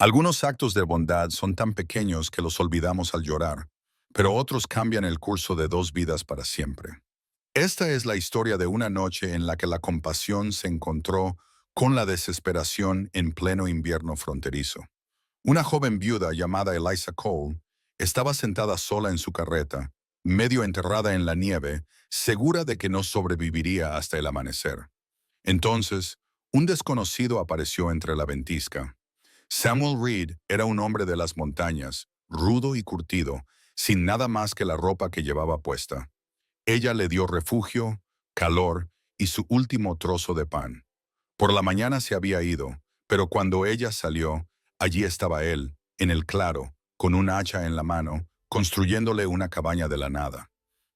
Algunos actos de bondad son tan pequeños que los olvidamos al llorar, pero otros cambian el curso de dos vidas para siempre. Esta es la historia de una noche en la que la compasión se encontró con la desesperación en pleno invierno fronterizo. Una joven viuda llamada Eliza Cole estaba sentada sola en su carreta, medio enterrada en la nieve, segura de que no sobreviviría hasta el amanecer. Entonces, un desconocido apareció entre la ventisca. Samuel Reed era un hombre de las montañas, rudo y curtido, sin nada más que la ropa que llevaba puesta. Ella le dio refugio, calor y su último trozo de pan. Por la mañana se había ido, pero cuando ella salió, allí estaba él, en el claro, con un hacha en la mano, construyéndole una cabaña de la nada.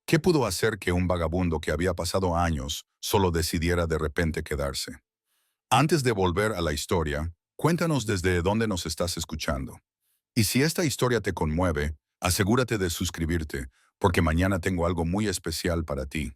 ¿Qué pudo hacer que un vagabundo que había pasado años solo decidiera de repente quedarse? Antes de volver a la historia, cuéntanos desde dónde nos estás escuchando. Y si esta historia te conmueve, asegúrate de suscribirte, porque mañana tengo algo muy especial para ti.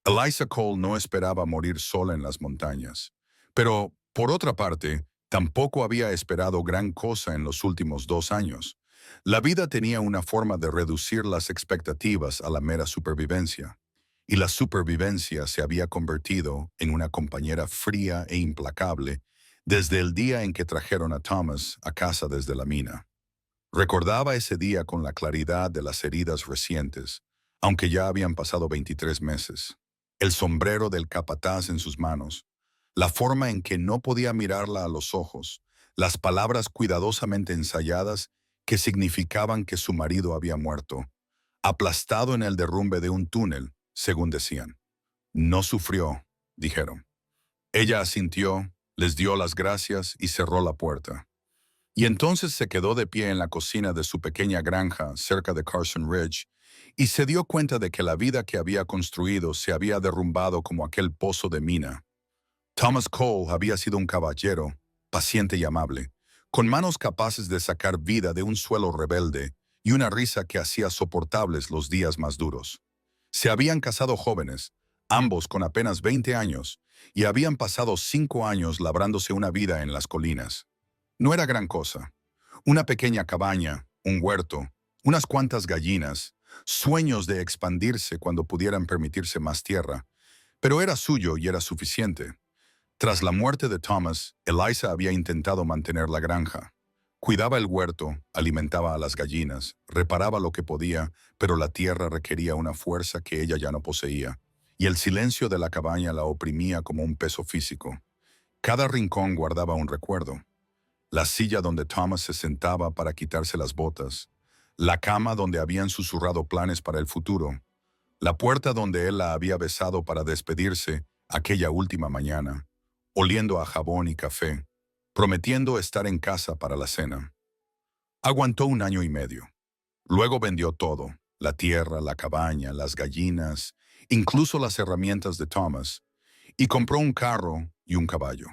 Eliza Cole no esperaba morir sola en las montañas. Pero, por otra parte, tampoco había esperado gran cosa en los últimos 2 años. La vida tenía una forma de reducir las expectativas a la mera supervivencia. Y la supervivencia se había convertido en una compañera fría e implacable desde el día en que trajeron a Thomas a casa desde la mina. Recordaba ese día con la claridad de las heridas recientes, aunque ya habían pasado 23 meses. El sombrero del capataz en sus manos, la forma en que no podía mirarla a los ojos, las palabras cuidadosamente ensayadas que significaban que su marido había muerto, aplastado en el derrumbe de un túnel, según decían. No sufrió, dijeron. Ella asintió, les dio las gracias y cerró la puerta. Y entonces se quedó de pie en la cocina de su pequeña granja cerca de Carson Ridge y se dio cuenta de que la vida que había construido se había derrumbado como aquel pozo de mina. Thomas Cole había sido un caballero, paciente y amable, con manos capaces de sacar vida de un suelo rebelde y una risa que hacía soportables los días más duros. Se habían casado jóvenes, ambos con apenas 20 años, y habían pasado 5 años labrándose una vida en las colinas. No era gran cosa. Una pequeña cabaña, un huerto, unas cuantas gallinas, sueños de expandirse cuando pudieran permitirse más tierra, pero era suyo y era suficiente. Tras la muerte de Thomas, Eliza había intentado mantener la granja. Cuidaba el huerto, alimentaba a las gallinas, reparaba lo que podía, pero la tierra requería una fuerza que ella ya no poseía, y el silencio de la cabaña la oprimía como un peso físico. Cada rincón guardaba un recuerdo. La silla donde Thomas se sentaba para quitarse las botas, la cama donde habían susurrado planes para el futuro, la puerta donde él la había besado para despedirse aquella última mañana, oliendo a jabón y café, prometiendo estar en casa para la cena. Aguantó 1 año y medio. Luego vendió todo, la tierra, la cabaña, las gallinas, incluso las herramientas de Thomas, y compró un carro y un caballo.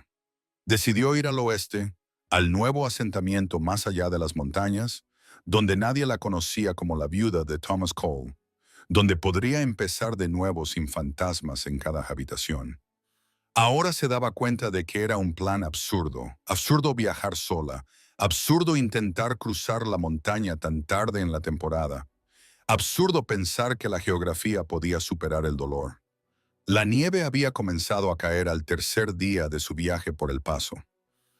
Decidió ir al oeste, al nuevo asentamiento más allá de las montañas, donde nadie la conocía como la viuda de Thomas Cole, donde podría empezar de nuevo sin fantasmas en cada habitación. Ahora se daba cuenta de que era un plan absurdo, absurdo viajar sola, absurdo intentar cruzar la montaña tan tarde en la temporada, absurdo pensar que la geografía podía superar el dolor. La nieve había comenzado a caer al tercer día de su viaje por el paso.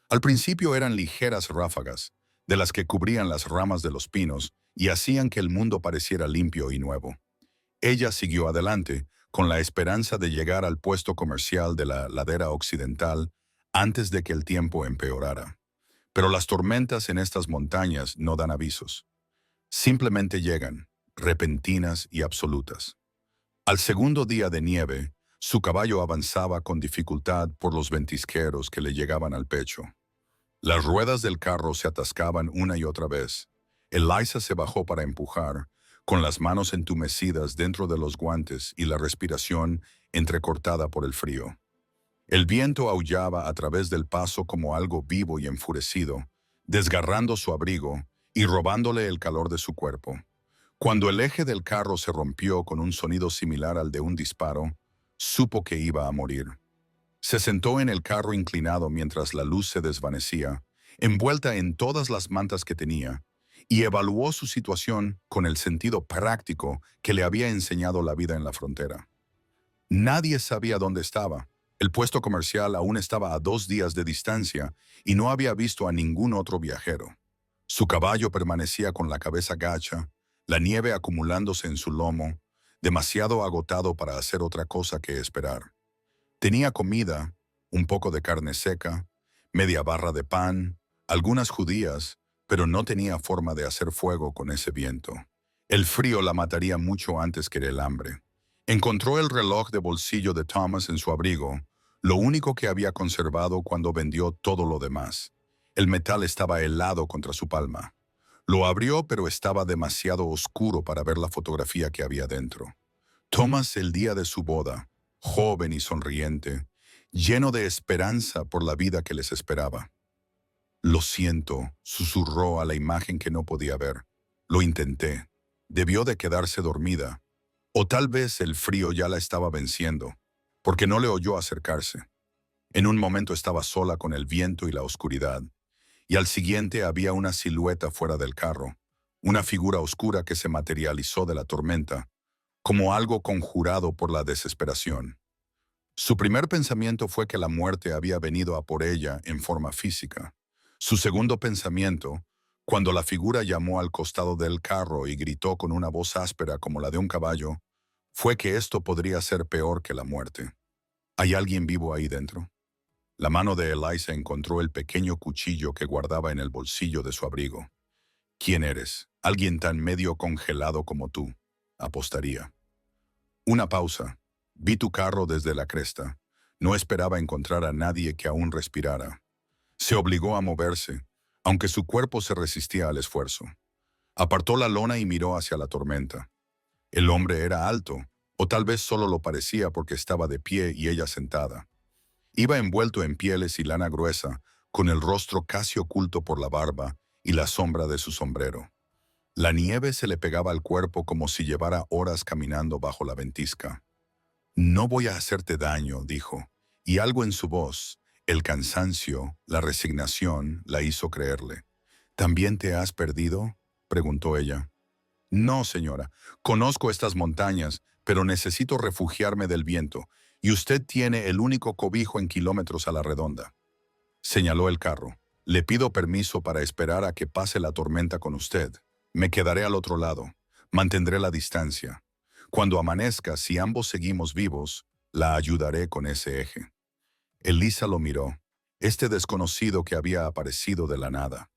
Al principio eran ligeras ráfagas, de las que cubrían las ramas de los pinos y hacían que el mundo pareciera limpio y nuevo. Ella siguió adelante, con la esperanza de llegar al puesto comercial de la ladera occidental antes de que el tiempo empeorara. Pero las tormentas en estas montañas no dan avisos. Simplemente llegan, repentinas y absolutas. Al segundo día de nieve, su caballo avanzaba con dificultad por los ventisqueros que le llegaban al pecho. Las ruedas del carro se atascaban una y otra vez. Eliza se bajó para empujar, con las manos entumecidas dentro de los guantes y la respiración entrecortada por el frío. El viento aullaba a través del paso como algo vivo y enfurecido, desgarrando su abrigo y robándole el calor de su cuerpo. Cuando el eje del carro se rompió con un sonido similar al de un disparo, supo que iba a morir. Se sentó en el carro inclinado mientras la luz se desvanecía, envuelta en todas las mantas que tenía, y evaluó su situación con el sentido práctico que le había enseñado la vida en la frontera. Nadie sabía dónde estaba. El puesto comercial aún estaba a 2 días de distancia y no había visto a ningún otro viajero. Su caballo permanecía con la cabeza gacha, la nieve acumulándose en su lomo, demasiado agotado para hacer otra cosa que esperar. Tenía comida, un poco de carne seca, media barra de pan, algunas judías, pero no tenía forma de hacer fuego con ese viento. El frío la mataría mucho antes que el hambre. Encontró el reloj de bolsillo de Thomas en su abrigo, lo único que había conservado cuando vendió todo lo demás. El metal estaba helado contra su palma. Lo abrió, pero estaba demasiado oscuro para ver la fotografía que había dentro. Thomas el día de su boda, joven y sonriente, lleno de esperanza por la vida que les esperaba. Lo siento, susurró a la imagen que no podía ver. Lo intenté. Debió de quedarse dormida. O tal vez el frío ya la estaba venciendo, porque no le oyó acercarse. En un momento estaba sola con el viento y la oscuridad, y al siguiente había una silueta fuera del carro, una figura oscura que se materializó de la tormenta, como algo conjurado por la desesperación. Su primer pensamiento fue que la muerte había venido a por ella en forma física. Su segundo pensamiento, cuando la figura llamó al costado del carro y gritó con una voz áspera como la de un caballo, fue que esto podría ser peor que la muerte. ¿Hay alguien vivo ahí dentro? La mano de Eliza encontró el pequeño cuchillo que guardaba en el bolsillo de su abrigo. ¿Quién eres? Alguien tan medio congelado como tú, apostaría. Una pausa. Vi tu carro desde la cresta. No esperaba encontrar a nadie que aún respirara. Se obligó a moverse, aunque su cuerpo se resistía al esfuerzo. Apartó la lona y miró hacia la tormenta. El hombre era alto, o tal vez solo lo parecía porque estaba de pie y ella sentada. Iba envuelto en pieles y lana gruesa, con el rostro casi oculto por la barba y la sombra de su sombrero. La nieve se le pegaba al cuerpo como si llevara horas caminando bajo la ventisca. No voy a hacerte daño, dijo, y algo en su voz, el cansancio, la resignación, la hizo creerle. ¿También te has perdido?, preguntó ella. No, señora, conozco estas montañas, pero necesito refugiarme del viento, y usted tiene el único cobijo en kilómetros a la redonda. Señaló el carro. Le pido permiso para esperar a que pase la tormenta con usted. Me quedaré al otro lado. Mantendré la distancia. Cuando amanezca, si ambos seguimos vivos, la ayudaré con ese eje. Elisa lo miró, este desconocido que había aparecido de la nada.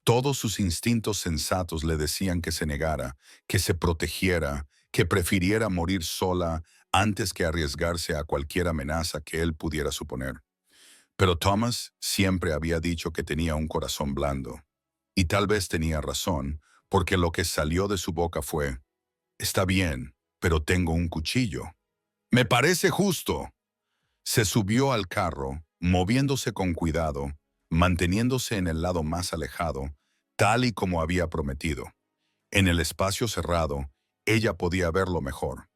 Todos sus instintos sensatos le decían que se negara, que se protegiera, que prefiriera morir sola antes que arriesgarse a cualquier amenaza que él pudiera suponer. Pero Thomas siempre había dicho que tenía un corazón blando. Y tal vez tenía razón, porque lo que salió de su boca fue: «Está bien, pero tengo un cuchillo». «Me parece justo». Se subió al carro, moviéndose con cuidado, manteniéndose en el lado más alejado, tal y como había prometido. En el espacio cerrado, ella podía verlo mejor.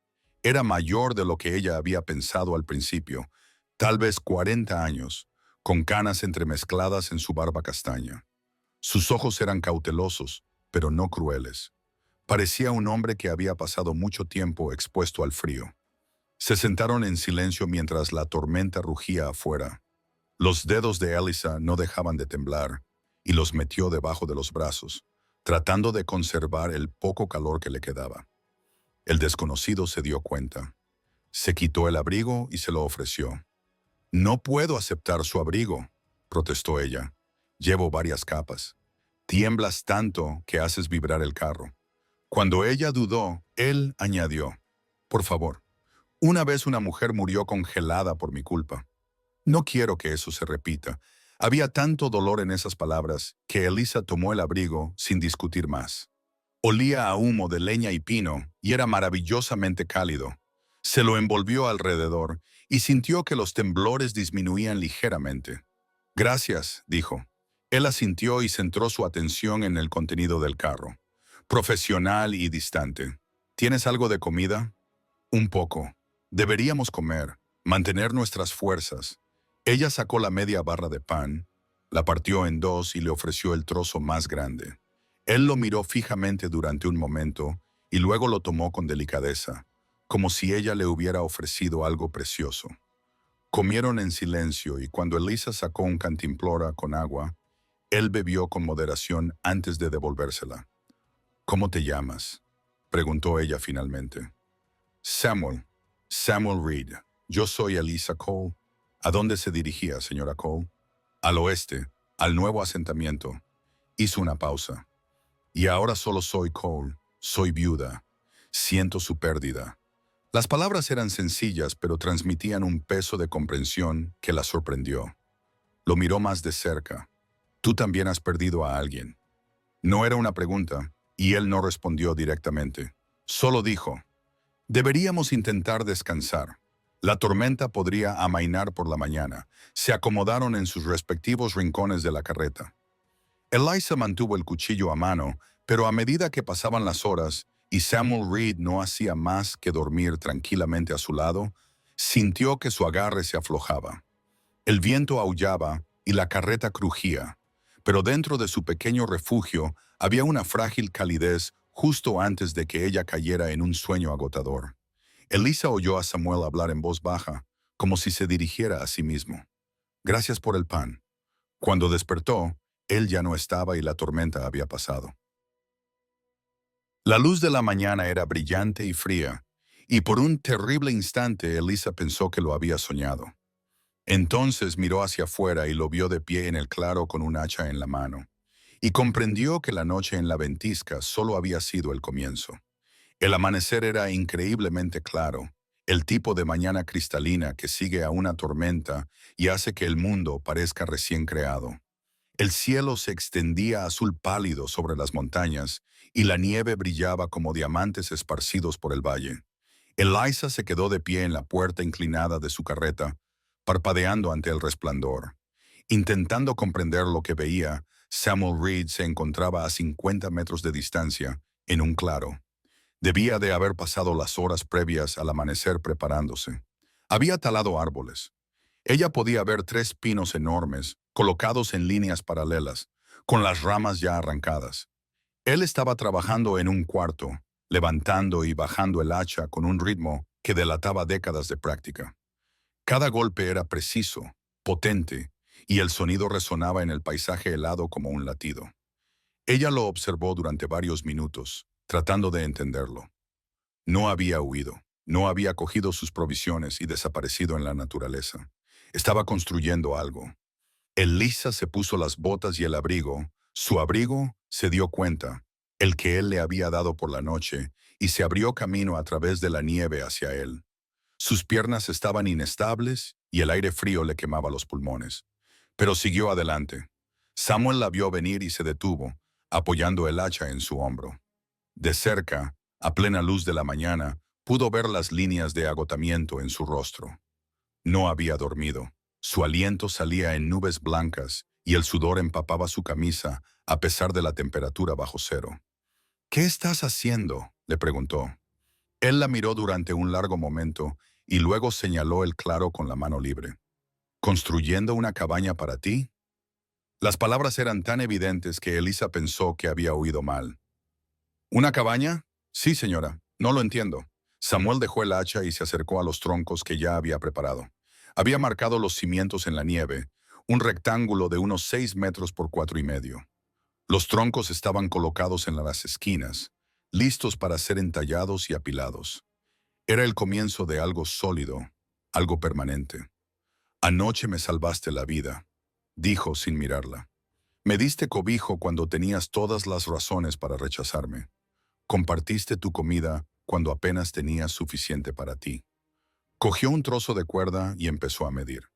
Era mayor de lo que ella había pensado al principio, tal vez 40 años, con canas entremezcladas en su barba castaña. Sus ojos eran cautelosos, pero no crueles. Parecía un hombre que había pasado mucho tiempo expuesto al frío. Se sentaron en silencio mientras la tormenta rugía afuera. Los dedos de Elisa no dejaban de temblar, y los metió debajo de los brazos, tratando de conservar el poco calor que le quedaba. El desconocido se dio cuenta. Se quitó el abrigo y se lo ofreció. «No puedo aceptar su abrigo», protestó ella. «Llevo varias capas. Tiemblas tanto que haces vibrar el carro». Cuando ella dudó, él añadió: «Por favor, una vez una mujer murió congelada por mi culpa. No quiero que eso se repita». Había tanto dolor en esas palabras que Elisa tomó el abrigo sin discutir más. Olía a humo de leña y pino y era maravillosamente cálido. Se lo envolvió alrededor y sintió que los temblores disminuían ligeramente. «Gracias», dijo. Él asintió y centró su atención en el contenido del carro. Profesional y distante. «¿Tienes algo de comida?» «Un poco. Deberíamos comer, mantener nuestras fuerzas». Ella sacó la media barra de pan, La partió en dos y le ofreció el trozo más grande. Él lo miró fijamente durante un momento y luego lo tomó con delicadeza, como si ella le hubiera ofrecido algo precioso. Comieron en silencio y cuando Elisa sacó un cantimplora con agua, él bebió con moderación antes de devolvérsela. ¿Cómo te llamas?, preguntó ella finalmente. Samuel. Samuel Reed. Yo soy Elisa Cole. ¿A dónde se dirigía, señora Cole? Al oeste, al nuevo asentamiento. Hizo una pausa. Y ahora solo soy Cole. Soy viuda. Siento su pérdida. Las palabras eran sencillas, pero transmitían un peso de comprensión que la sorprendió. Lo miró más de cerca. Tú también has perdido a alguien. No era una pregunta, y él no respondió directamente. Solo dijo, deberíamos intentar descansar. La tormenta podría amainar por la mañana. Se acomodaron en sus respectivos rincones de la carreta. Elisa mantuvo el cuchillo a mano, pero a medida que pasaban las horas y Samuel Reed no hacía más que dormir tranquilamente a su lado, sintió que su agarre se aflojaba. El viento aullaba y la carreta crujía, pero dentro de su pequeño refugio había una frágil calidez justo antes de que ella cayera en un sueño agotador. Elisa oyó a Samuel hablar en voz baja, como si se dirigiera a sí mismo. Gracias por el pan. Cuando despertó, él ya no estaba y la tormenta había pasado. La luz de la mañana era brillante y fría, y por un terrible instante Elisa pensó que lo había soñado. Entonces miró hacia afuera y lo vio de pie en el claro con un hacha en la mano, y comprendió que la noche en la ventisca solo había sido el comienzo. El amanecer era increíblemente claro, el tipo de mañana cristalina que sigue a una tormenta y hace que el mundo parezca recién creado. El cielo se extendía azul pálido sobre las montañas y la nieve brillaba como diamantes esparcidos por el valle. Elisa se quedó de pie en la puerta inclinada de su carreta, parpadeando ante el resplandor. Intentando comprender lo que veía, Samuel Reed se encontraba a 50 metros de distancia, en un claro. Debía de haber pasado las horas previas al amanecer preparándose. Había talado árboles. Ella podía ver 3 pinos enormes, colocados en líneas paralelas, con las ramas ya arrancadas. Él estaba trabajando en un cuarto, levantando y bajando el hacha con un ritmo que delataba décadas de práctica. Cada golpe era preciso, potente, y el sonido resonaba en el paisaje helado como un latido. Ella lo observó durante varios minutos, tratando de entenderlo. No había huido, no había cogido sus provisiones y desaparecido en la naturaleza. Estaba construyendo algo. Elisa se puso las botas y el abrigo. Su abrigo, se dio cuenta, el que él le había dado por la noche, y se abrió camino a través de la nieve hacia él. Sus piernas estaban inestables y el aire frío le quemaba los pulmones. Pero siguió adelante. Samuel la vio venir y se detuvo, apoyando el hacha en su hombro. De cerca, a plena luz de la mañana, pudo ver las líneas de agotamiento en su rostro. No había dormido. Su aliento salía en nubes blancas y el sudor empapaba su camisa a pesar de la temperatura bajo cero. ¿Qué estás haciendo?, le preguntó. Él la miró durante un largo momento y luego señaló el claro con la mano libre. ¿Construyendo una cabaña para ti? Las palabras eran tan evidentes que Elisa pensó que había oído mal. ¿Una cabaña? Sí, señora. No lo entiendo. Samuel dejó el hacha y se acercó a los troncos que ya había preparado. Había marcado los cimientos en la nieve, un rectángulo de unos 6 metros por 4,5. Los troncos estaban colocados en las esquinas, listos para ser entallados y apilados. Era el comienzo de algo sólido, algo permanente. Anoche me salvaste la vida, dijo sin mirarla. Me diste cobijo cuando tenías todas las razones para rechazarme. Compartiste tu comida cuando apenas tenías suficiente para ti. Cogió un trozo de cuerda y empezó a medir.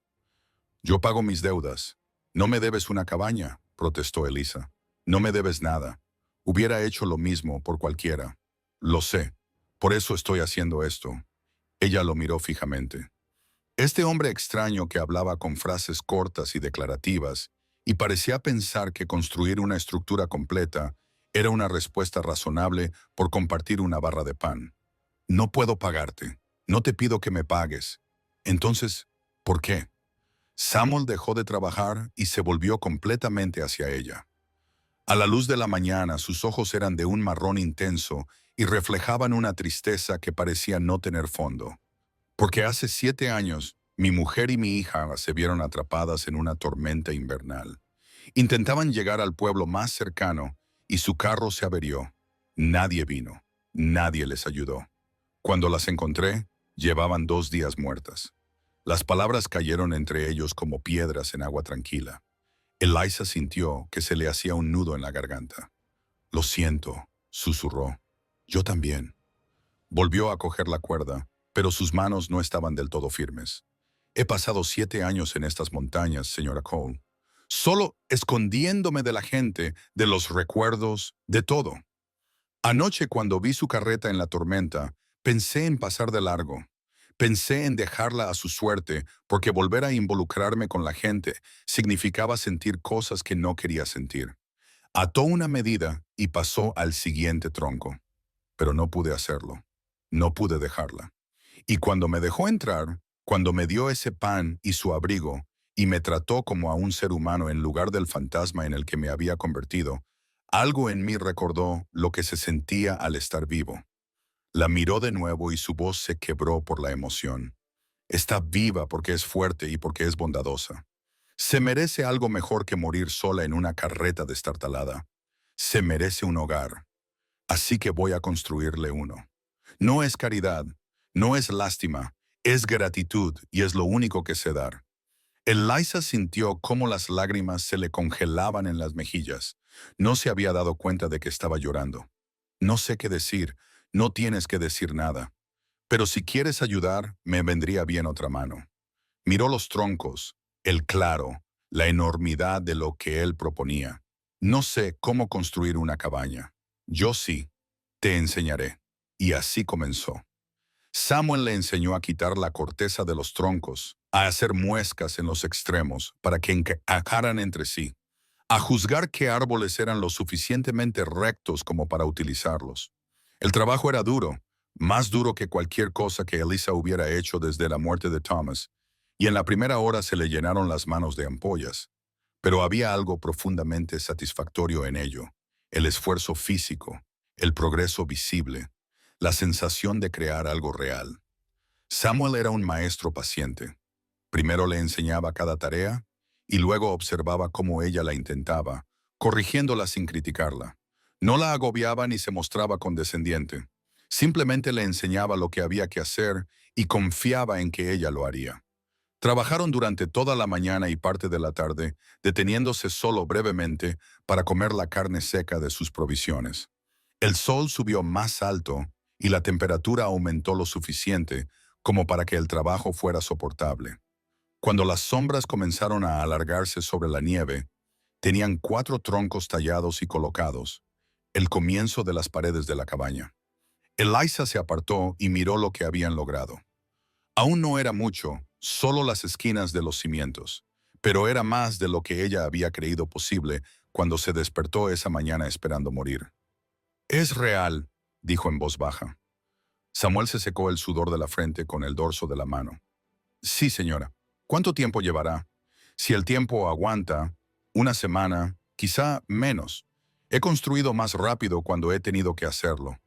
Yo pago mis deudas. No me debes una cabaña, protestó Elisa. No me debes nada. Hubiera hecho lo mismo por cualquiera. Lo sé. Por eso estoy haciendo esto. Ella lo miró fijamente. Este hombre extraño que hablaba con frases cortas y declarativas y parecía pensar que construir una estructura completa era una respuesta razonable por compartir una barra de pan. No puedo pagarte. No te pido que me pagues. Entonces, ¿por qué? Samuel dejó de trabajar y se volvió completamente hacia ella. A la luz de la mañana, sus ojos eran de un marrón intenso y reflejaban una tristeza que parecía no tener fondo. Porque hace 7 años, mi mujer y mi hija se vieron atrapadas en una tormenta invernal. Intentaban llegar al pueblo más cercano y su carro se averió. Nadie vino. Nadie les ayudó. Cuando las encontré, llevaban 2 días muertas. Las palabras cayeron entre ellos como piedras en agua tranquila. Eliza sintió que se le hacía un nudo en la garganta. Lo siento, susurró. Yo también. Volvió a coger la cuerda, pero sus manos no estaban del todo firmes. He pasado 7 años en estas montañas, señora Cole, solo escondiéndome de la gente, de los recuerdos, de todo. Anoche cuando vi su carreta en la tormenta, pensé en pasar de largo. Pensé en dejarla a su suerte, porque volver a involucrarme con la gente significaba sentir cosas que no quería sentir. Ató una medida y pasó al siguiente tronco, pero no pude hacerlo. No pude dejarla. Y cuando me dejó entrar, cuando me dio ese pan y su abrigo, y me trató como a un ser humano en lugar del fantasma en el que me había convertido, algo en mí recordó lo que se sentía al estar vivo. La miró de nuevo y su voz se quebró por la emoción. Está viva porque es fuerte y porque es bondadosa. Se merece algo mejor que morir sola en una carreta destartalada. Se merece un hogar. Así que voy a construirle uno. No es caridad, no es lástima, es gratitud y es lo único que sé dar. Eliza sintió cómo las lágrimas se le congelaban en las mejillas. No se había dado cuenta de que estaba llorando. No sé qué decir, no tienes que decir nada. Pero si quieres ayudar, me vendría bien otra mano. Miró los troncos, el claro, la enormidad de lo que él proponía. No sé cómo construir una cabaña. Yo sí, te enseñaré. Y así comenzó. Samuel le enseñó a quitar la corteza de los troncos, a hacer muescas en los extremos para que encajaran entre sí, a juzgar qué árboles eran lo suficientemente rectos como para utilizarlos. El trabajo era duro, más duro que cualquier cosa que Eliza hubiera hecho desde la muerte de Thomas, y en la primera hora se le llenaron las manos de ampollas. Pero había algo profundamente satisfactorio en ello, el esfuerzo físico, el progreso visible, la sensación de crear algo real. Samuel era un maestro paciente. Primero le enseñaba cada tarea y luego observaba cómo ella la intentaba, corrigiéndola sin criticarla. No la agobiaba ni se mostraba condescendiente. Simplemente le enseñaba lo que había que hacer y confiaba en que ella lo haría. Trabajaron durante toda la mañana y parte de la tarde, deteniéndose solo brevemente para comer la carne seca de sus provisiones. El sol subió más alto y la temperatura aumentó lo suficiente como para que el trabajo fuera soportable. Cuando las sombras comenzaron a alargarse sobre la nieve, tenían 4 troncos tallados y colocados, el comienzo de las paredes de la cabaña. Eliza se apartó y miró lo que habían logrado. Aún no era mucho, solo las esquinas de los cimientos, pero era más de lo que ella había creído posible cuando se despertó esa mañana esperando morir. «Es real», dijo en voz baja. Samuel se secó el sudor de la frente con el dorso de la mano. «Sí, señora. ¿Cuánto tiempo llevará? Si el tiempo aguanta, una semana, quizá menos. He construido más rápido cuando he tenido que hacerlo.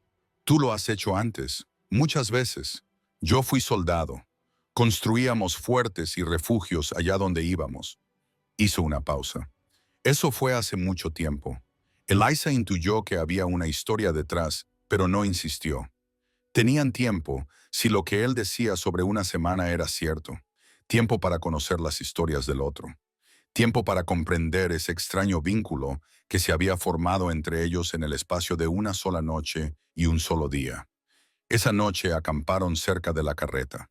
Tú lo has hecho antes, muchas veces. Yo fui soldado. Construíamos fuertes y refugios allá donde íbamos». Hizo una pausa. Eso fue hace mucho tiempo. Eliza intuyó que había una historia detrás, pero no insistió. Tenían tiempo, si lo que él decía sobre una semana era cierto. Tiempo para conocer las historias del otro. Tiempo para comprender ese extraño vínculo que se había formado entre ellos en el espacio de una sola noche y un solo día. Esa noche acamparon cerca de la carreta.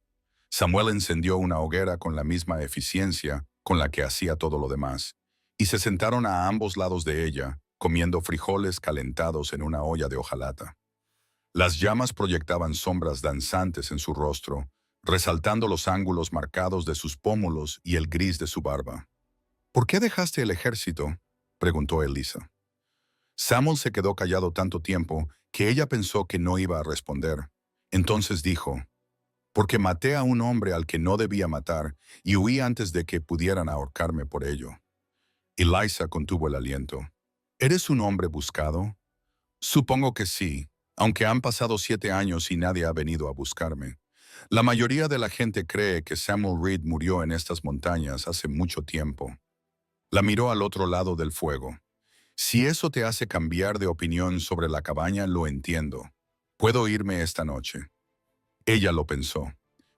Samuel encendió una hoguera con la misma eficiencia con la que hacía todo lo demás, y se sentaron a ambos lados de ella, comiendo frijoles calentados en una olla de hojalata. Las llamas proyectaban sombras danzantes en su rostro, resaltando los ángulos marcados de sus pómulos y el gris de su barba. «¿Por qué dejaste el ejército?», preguntó Eliza. Samuel se quedó callado tanto tiempo que ella pensó que no iba a responder. Entonces dijo, porque maté a un hombre al que no debía matar y huí antes de que pudieran ahorcarme por ello. Eliza contuvo el aliento. ¿Eres un hombre buscado? Supongo que sí, aunque han pasado 7 años y nadie ha venido a buscarme. La mayoría de la gente cree que Samuel Reed murió en estas montañas hace mucho tiempo. La miró al otro lado del fuego. Si eso te hace cambiar de opinión sobre la cabaña, lo entiendo. Puedo irme esta noche. Ella lo pensó.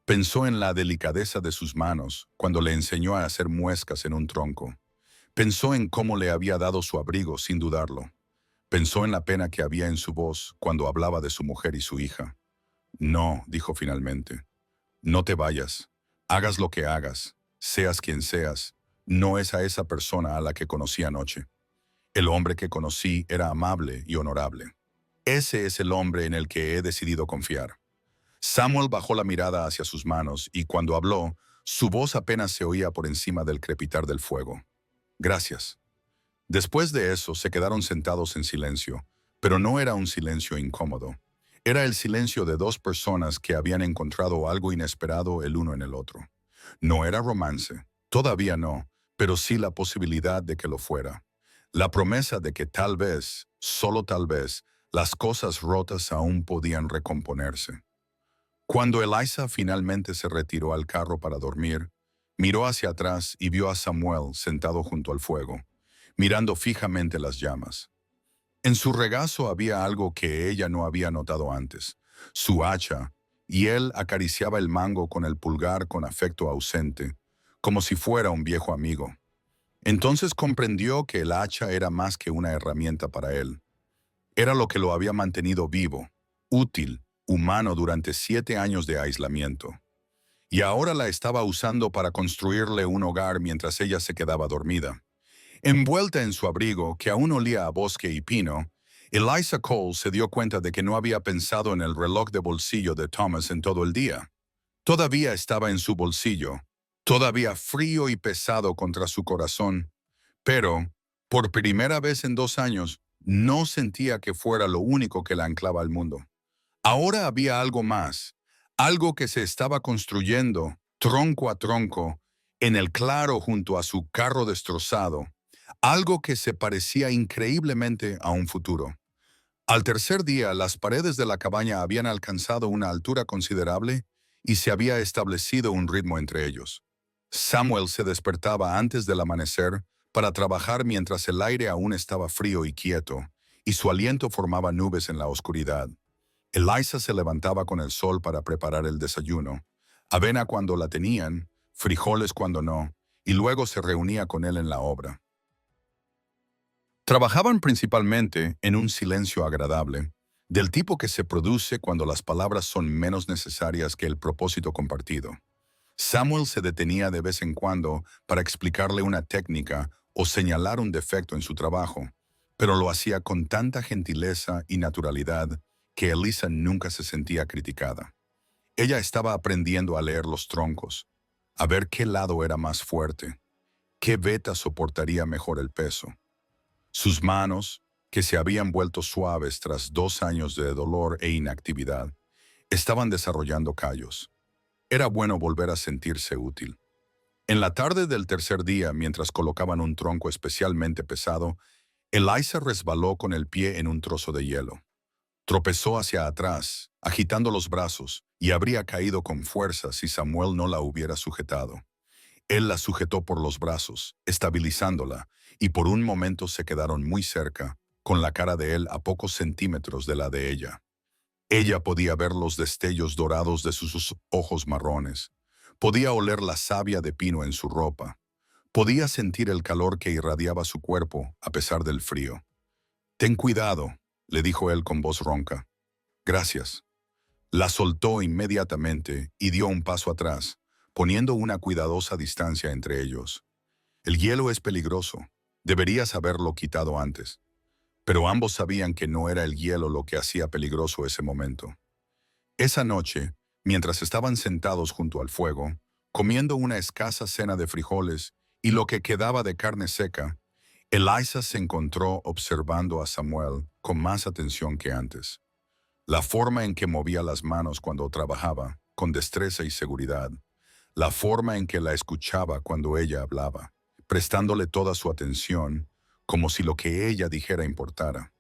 Pensó en la delicadeza de sus manos cuando le enseñó a hacer muescas en un tronco. Pensó en cómo le había dado su abrigo sin dudarlo. Pensó en la pena que había en su voz cuando hablaba de su mujer y su hija. No, dijo finalmente. No te vayas. Hagas lo que hagas, seas quien seas. No es a esa persona a la que conocí anoche. El hombre que conocí era amable y honorable. Ese es el hombre en el que he decidido confiar. Samuel bajó la mirada hacia sus manos y cuando habló, su voz apenas se oía por encima del crepitar del fuego. Gracias. Después de eso se quedaron sentados en silencio, pero no era un silencio incómodo. Era el silencio de dos personas que habían encontrado algo inesperado el uno en el otro. No era romance, todavía no, pero sí la posibilidad de que lo fuera. La promesa de que tal vez, solo tal vez, las cosas rotas aún podían recomponerse. Cuando Eliza finalmente se retiró al carro para dormir, miró hacia atrás y vio a Samuel sentado junto al fuego, mirando fijamente las llamas. En su regazo había algo que ella no había notado antes, su hacha, y él acariciaba el mango con el pulgar con afecto ausente, como si fuera un viejo amigo. Entonces comprendió que el hacha era más que una herramienta para él. Era lo que lo había mantenido vivo, útil, humano durante 7 años de aislamiento. Y ahora la estaba usando para construirle un hogar mientras ella se quedaba dormida. Envuelta en su abrigo, que aún olía a bosque y pino, Eliza Cole se dio cuenta de que no había pensado en el reloj de bolsillo de Thomas en todo el día. Todavía estaba en su bolsillo, todavía frío y pesado contra su corazón, pero, por primera vez en 2 años, no sentía que fuera lo único que la anclaba al mundo. Ahora había algo más, algo que se estaba construyendo, tronco a tronco, en el claro junto a su carro destrozado, algo que se parecía increíblemente a un futuro. Al tercer día, las paredes de la cabaña habían alcanzado una altura considerable y se había establecido un ritmo entre ellos. Samuel se despertaba antes del amanecer para trabajar mientras el aire aún estaba frío y quieto, y su aliento formaba nubes en la oscuridad. Eliza se levantaba con el sol para preparar el desayuno, avena cuando la tenían, frijoles cuando no, y luego se reunía con él en la obra. Trabajaban principalmente en un silencio agradable, del tipo que se produce cuando las palabras son menos necesarias que el propósito compartido. Samuel se detenía de vez en cuando para explicarle una técnica o señalar un defecto en su trabajo, pero lo hacía con tanta gentileza y naturalidad que Eliza nunca se sentía criticada. Ella estaba aprendiendo a leer los troncos, a ver qué lado era más fuerte, qué veta soportaría mejor el peso. Sus manos, que se habían vuelto suaves tras 2 años de dolor e inactividad, estaban desarrollando callos. Era bueno volver a sentirse útil. En la tarde del tercer día, mientras colocaban un tronco especialmente pesado, Eliza resbaló con el pie en un trozo de hielo. Tropezó hacia atrás, agitando los brazos, y habría caído con fuerza si Samuel no la hubiera sujetado. Él la sujetó por los brazos, estabilizándola, y por un momento se quedaron muy cerca, con la cara de él a pocos centímetros de la de ella. Ella podía ver los destellos dorados de sus ojos marrones. Podía oler la savia de pino en su ropa. Podía sentir el calor que irradiaba su cuerpo a pesar del frío. «Ten cuidado», le dijo él con voz ronca. «Gracias». La soltó inmediatamente y dio un paso atrás, poniendo una cuidadosa distancia entre ellos. «El hielo es peligroso. Deberías haberlo quitado antes». Pero ambos sabían que no era el hielo lo que hacía peligroso ese momento. Esa noche, mientras estaban sentados junto al fuego, comiendo una escasa cena de frijoles y lo que quedaba de carne seca, Eliza se encontró observando a Samuel con más atención que antes. La forma en que movía las manos cuando trabajaba, con destreza y seguridad, la forma en que la escuchaba cuando ella hablaba, prestándole toda su atención, como si lo que ella dijera importara.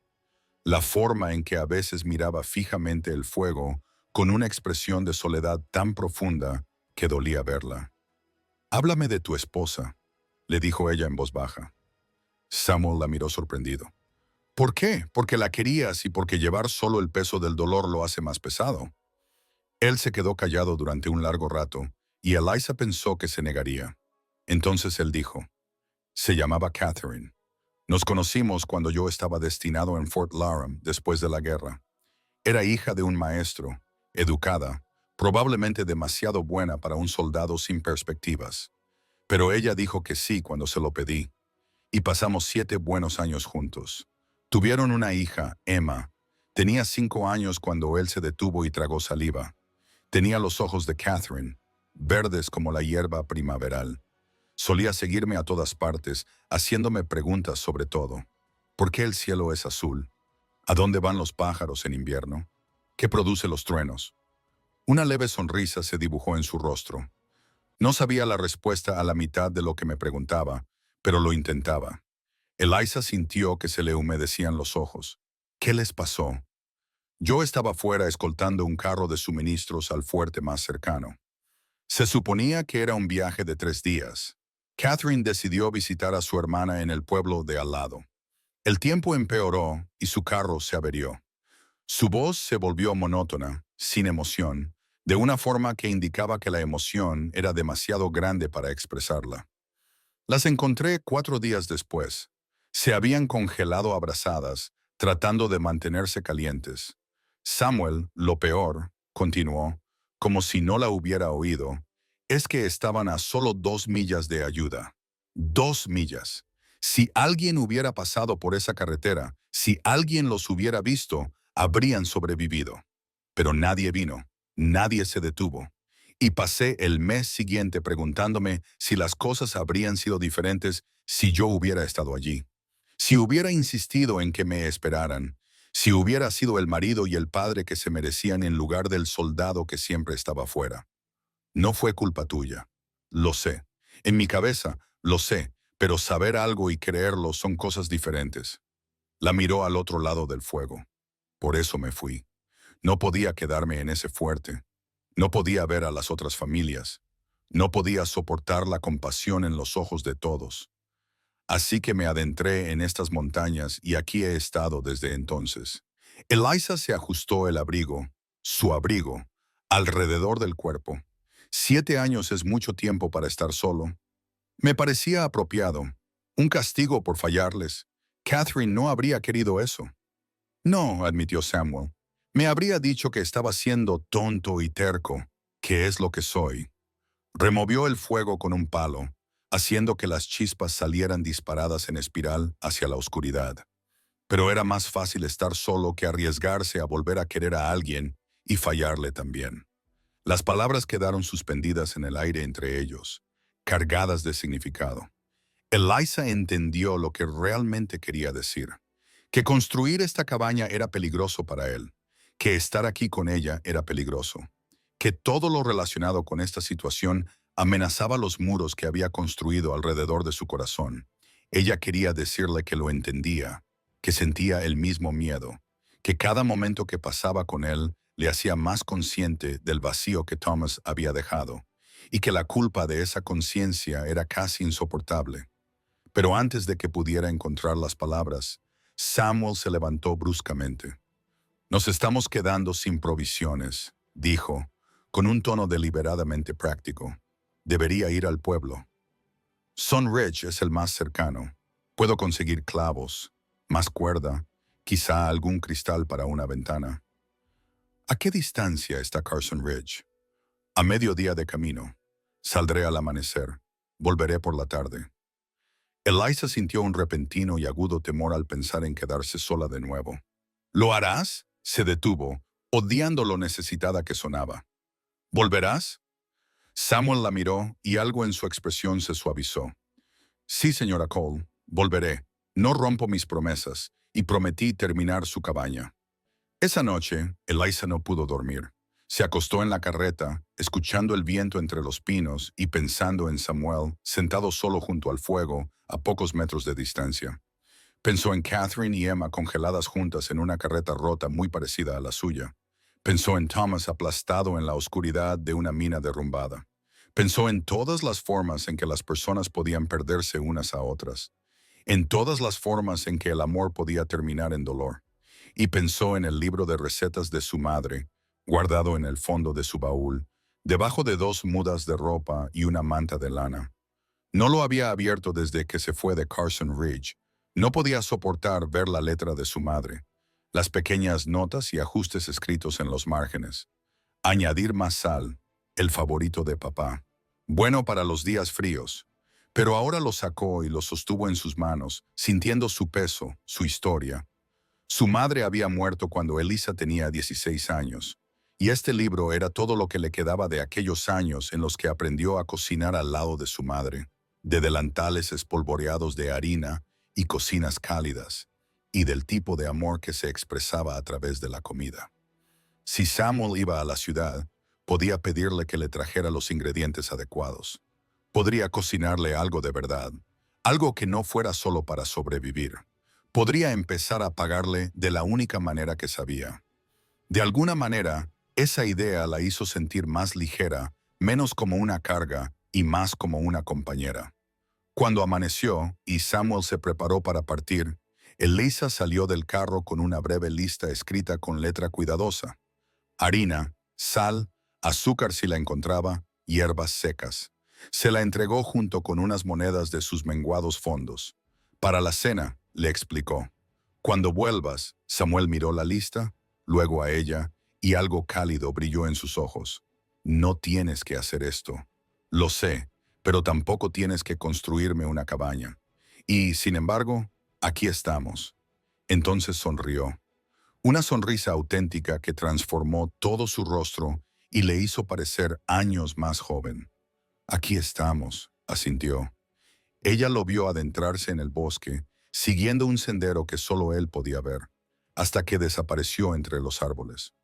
La forma en que a veces miraba fijamente el fuego con una expresión de soledad tan profunda que dolía verla. «Háblame de tu esposa», le dijo ella en voz baja. Samuel la miró sorprendido. «¿Por qué? Porque la querías y porque llevar solo el peso del dolor lo hace más pesado». Él se quedó callado durante un largo rato y Eliza pensó que se negaría. Entonces él dijo, «Se llamaba Catherine. Nos conocimos cuando yo estaba destinado en Fort Laram después de la guerra. Era hija de un maestro, educada, probablemente demasiado buena para un soldado sin perspectivas. Pero ella dijo que sí cuando se lo pedí, y pasamos 7 buenos años juntos. Tuvieron una hija, Emma. Tenía 5 años cuando él se detuvo y tragó saliva. Tenía los ojos de Catherine, verdes como la hierba primaveral. Solía seguirme a todas partes, haciéndome preguntas sobre todo. ¿Por qué el cielo es azul? ¿A dónde van los pájaros en invierno? ¿Qué produce los truenos? Una leve sonrisa se dibujó en su rostro. No sabía la respuesta a la mitad de lo que me preguntaba, pero lo intentaba. Eliza sintió que se le humedecían los ojos. ¿Qué les pasó? Yo estaba fuera escoltando un carro de suministros al fuerte más cercano. Se suponía que era un viaje de 3 días. Catherine decidió visitar a su hermana en el pueblo de al lado. El tiempo empeoró y su carro se averió. Su voz se volvió monótona, sin emoción, de una forma que indicaba que la emoción era demasiado grande para expresarla. Las encontré 4 días después. Se habían congelado abrazadas, tratando de mantenerse calientes. Samuel, lo peor, continuó, como si no la hubiera oído, es que estaban a solo 2 millas de ayuda. 2 millas. Si alguien hubiera pasado por esa carretera, si alguien los hubiera visto, habrían sobrevivido. Pero nadie vino, nadie se detuvo. Y pasé el mes siguiente preguntándome si las cosas habrían sido diferentes si yo hubiera estado allí. Si hubiera insistido en que me esperaran, si hubiera sido el marido y el padre que se merecían en lugar del soldado que siempre estaba fuera. No fue culpa tuya. Lo sé. En mi cabeza, lo sé, pero saber algo y creerlo son cosas diferentes. La miró al otro lado del fuego. Por eso me fui. No podía quedarme en ese fuerte. No podía ver a las otras familias. No podía soportar la compasión en los ojos de todos. Así que me adentré en estas montañas y aquí he estado desde entonces. Eliza se ajustó el abrigo, su abrigo, alrededor del cuerpo. 7 años es mucho tiempo para estar solo. Me parecía apropiado. Un castigo por fallarles. Catherine no habría querido eso. No, admitió Samuel. Me habría dicho que estaba siendo tonto y terco, que es lo que soy. Removió el fuego con un palo, haciendo que las chispas salieran disparadas en espiral hacia la oscuridad. Pero era más fácil estar solo que arriesgarse a volver a querer a alguien y fallarle también. Las palabras quedaron suspendidas en el aire entre ellos, cargadas de significado. Eliza entendió lo que realmente quería decir, que construir esta cabaña era peligroso para él, que estar aquí con ella era peligroso, que todo lo relacionado con esta situación amenazaba los muros que había construido alrededor de su corazón. Ella quería decirle que lo entendía, que sentía el mismo miedo, que cada momento que pasaba con él le hacía más consciente del vacío que Thomas había dejado, y que la culpa de esa conciencia era casi insoportable. Pero antes de que pudiera encontrar las palabras, Samuel se levantó bruscamente. «Nos estamos quedando sin provisiones», dijo, con un tono deliberadamente práctico. «Debería ir al pueblo. Sunridge es el más cercano. Puedo conseguir clavos, más cuerda, quizá algún cristal para una ventana». «¿A qué distancia está Carson Ridge?» «A mediodía de camino. Saldré al amanecer. Volveré por la tarde». Eliza sintió un repentino y agudo temor al pensar en quedarse sola de nuevo. «¿Lo harás?» Se detuvo, odiando lo necesitada que sonaba. «¿Volverás?» Samuel la miró y algo en su expresión se suavizó. «Sí, señora Cole, volveré. No rompo mis promesas, y prometí terminar su cabaña». Esa noche, Eliza no pudo dormir. Se acostó en la carreta, escuchando el viento entre los pinos y pensando en Samuel, sentado solo junto al fuego, a pocos metros de distancia. Pensó en Catherine y Emma congeladas juntas en una carreta rota muy parecida a la suya. Pensó en Thomas aplastado en la oscuridad de una mina derrumbada. Pensó en todas las formas en que las personas podían perderse unas a otras, en todas las formas en que el amor podía terminar en dolor. Y pensó en el libro de recetas de su madre, guardado en el fondo de su baúl, debajo de dos mudas de ropa y una manta de lana. No lo había abierto desde que se fue de Carson Ridge. No podía soportar ver la letra de su madre, las pequeñas notas y ajustes escritos en los márgenes. Añadir más sal, el favorito de papá. Bueno para los días fríos. Pero ahora lo sacó y lo sostuvo en sus manos, sintiendo su peso, su historia. Su madre había muerto cuando Elisa tenía 16 años, y este libro era todo lo que le quedaba de aquellos años en los que aprendió a cocinar al lado de su madre, de delantales espolvoreados de harina y cocinas cálidas, y del tipo de amor que se expresaba a través de la comida. Si Samuel iba a la ciudad, podía pedirle que le trajera los ingredientes adecuados. Podría cocinarle algo de verdad, algo que no fuera solo para sobrevivir. Podría empezar a pagarle de la única manera que sabía. De alguna manera, esa idea la hizo sentir más ligera, menos como una carga y más como una compañera. Cuando amaneció y Samuel se preparó para partir, Elisa salió del carro con una breve lista escrita con letra cuidadosa. Harina, sal, azúcar si la encontraba, hierbas secas. Se la entregó junto con unas monedas de sus menguados fondos. Para la cena, le explicó. Cuando vuelvas, Samuel miró la lista, luego a ella, y algo cálido brilló en sus ojos. No tienes que hacer esto. Lo sé, pero tampoco tienes que construirme una cabaña. Y, sin embargo, aquí estamos. Entonces sonrió. Una sonrisa auténtica que transformó todo su rostro y le hizo parecer años más joven. Aquí estamos, asintió. Ella lo vio adentrarse en el bosque, siguiendo un sendero que solo él podía ver, hasta que desapareció entre los árboles.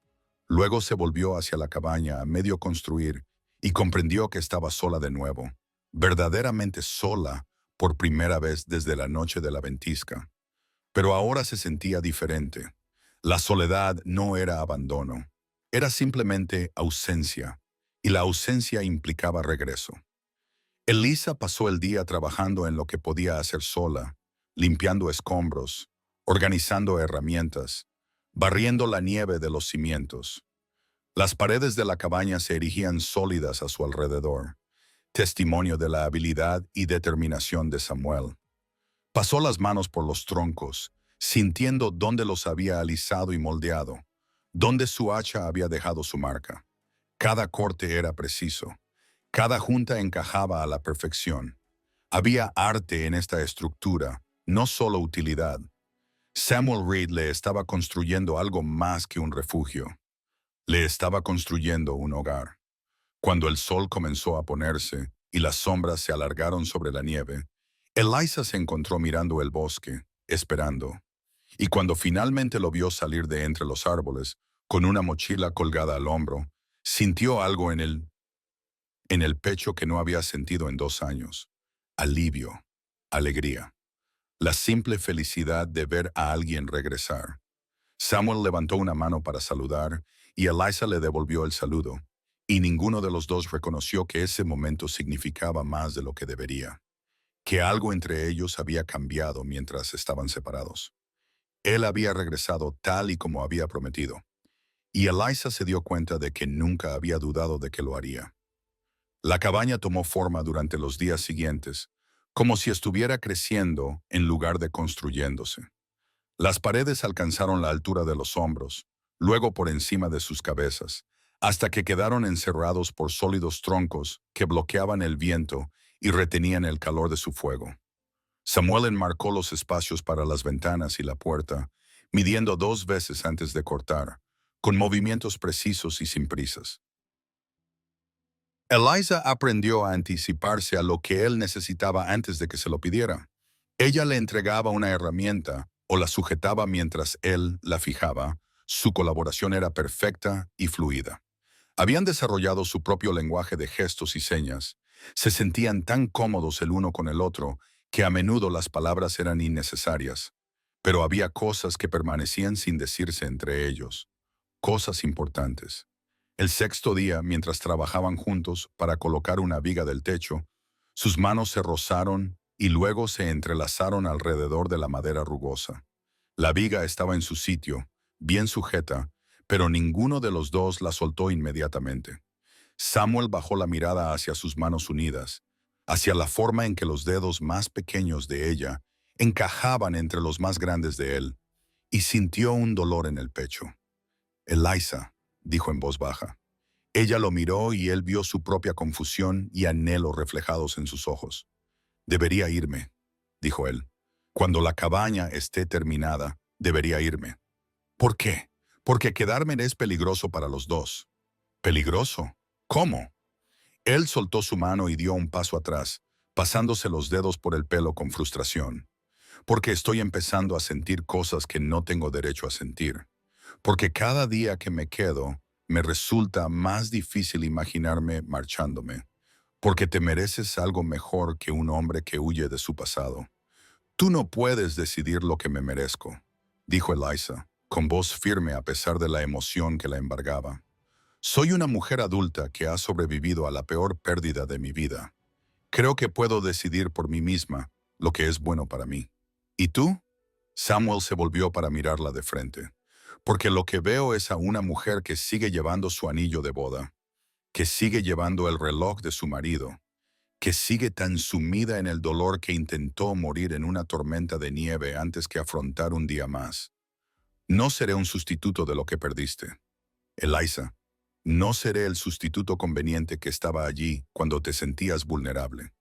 Luego se volvió hacia la cabaña a medio construir y comprendió que estaba sola de nuevo, verdaderamente sola por primera vez desde la noche de la ventisca. Pero ahora se sentía diferente. La soledad no era abandono, era simplemente ausencia, y la ausencia implicaba regreso. Elisa pasó el día trabajando en lo que podía hacer sola, limpiando escombros, organizando herramientas, barriendo la nieve de los cimientos. Las paredes de la cabaña se erigían sólidas a su alrededor, testimonio de la habilidad y determinación de Samuel. Pasó las manos por los troncos, sintiendo dónde los había alisado y moldeado, dónde su hacha había dejado su marca. Cada corte era preciso. Cada junta encajaba a la perfección. Había arte en esta estructura, no solo utilidad. Samuel Reed le estaba construyendo algo más que un refugio. Le estaba construyendo un hogar. Cuando el sol comenzó a ponerse y las sombras se alargaron sobre la nieve, Elisa se encontró mirando el bosque, esperando. Y cuando finalmente lo vio salir de entre los árboles, con una mochila colgada al hombro, sintió algo en el pecho que no había sentido en 2 años. Alivio, alegría. La simple felicidad de ver a alguien regresar. Samuel levantó una mano para saludar y Elisa le devolvió el saludo, y ninguno de los dos reconoció que ese momento significaba más de lo que debería, que algo entre ellos había cambiado mientras estaban separados. Él había regresado tal y como había prometido, y Elisa se dio cuenta de que nunca había dudado de que lo haría. La cabaña tomó forma durante los días siguientes, como si estuviera creciendo en lugar de construyéndose. Las paredes alcanzaron la altura de los hombros, luego por encima de sus cabezas, hasta que quedaron encerrados por sólidos troncos que bloqueaban el viento y retenían el calor de su fuego. Samuel enmarcó los espacios para las ventanas y la puerta, midiendo 2 veces antes de cortar, con movimientos precisos y sin prisas. Elisa aprendió a anticiparse a lo que él necesitaba antes de que se lo pidiera. Ella le entregaba una herramienta o la sujetaba mientras él la fijaba. Su colaboración era perfecta y fluida. Habían desarrollado su propio lenguaje de gestos y señas. Se sentían tan cómodos el uno con el otro que a menudo las palabras eran innecesarias. Pero había cosas que permanecían sin decirse entre ellos, cosas importantes. El sexto día, mientras trabajaban juntos para colocar una viga del techo, sus manos se rozaron y luego se entrelazaron alrededor de la madera rugosa. La viga estaba en su sitio, bien sujeta, pero ninguno de los dos la soltó inmediatamente. Samuel bajó la mirada hacia sus manos unidas, hacia la forma en que los dedos más pequeños de ella encajaban entre los más grandes de él, y sintió un dolor en el pecho. «Eliza», dijo en voz baja. Ella lo miró y él vio su propia confusión y anhelo reflejados en sus ojos. «Debería irme», dijo él. «Cuando la cabaña esté terminada, debería irme». «¿Por qué?» «Porque quedarme es peligroso para los dos». «¿Peligroso? ¿Cómo?» Él soltó su mano y dio un paso atrás, pasándose los dedos por el pelo con frustración. «Porque estoy empezando a sentir cosas que no tengo derecho a sentir. Porque cada día que me quedo, me resulta más difícil imaginarme marchándome. Porque te mereces algo mejor que un hombre que huye de su pasado. Tú no puedes decidir lo que me merezco», dijo Eliza, con voz firme a pesar de la emoción que la embargaba. «Soy una mujer adulta que ha sobrevivido a la peor pérdida de mi vida. Creo que puedo decidir por mí misma lo que es bueno para mí. ¿Y tú?» Samuel se volvió para mirarla de frente. «Porque lo que veo es a una mujer que sigue llevando su anillo de boda, que sigue llevando el reloj de su marido, que sigue tan sumida en el dolor que intentó morir en una tormenta de nieve antes que afrontar un día más. No seré un sustituto de lo que perdiste. Eliza, no seré el sustituto conveniente que estaba allí cuando te sentías vulnerable».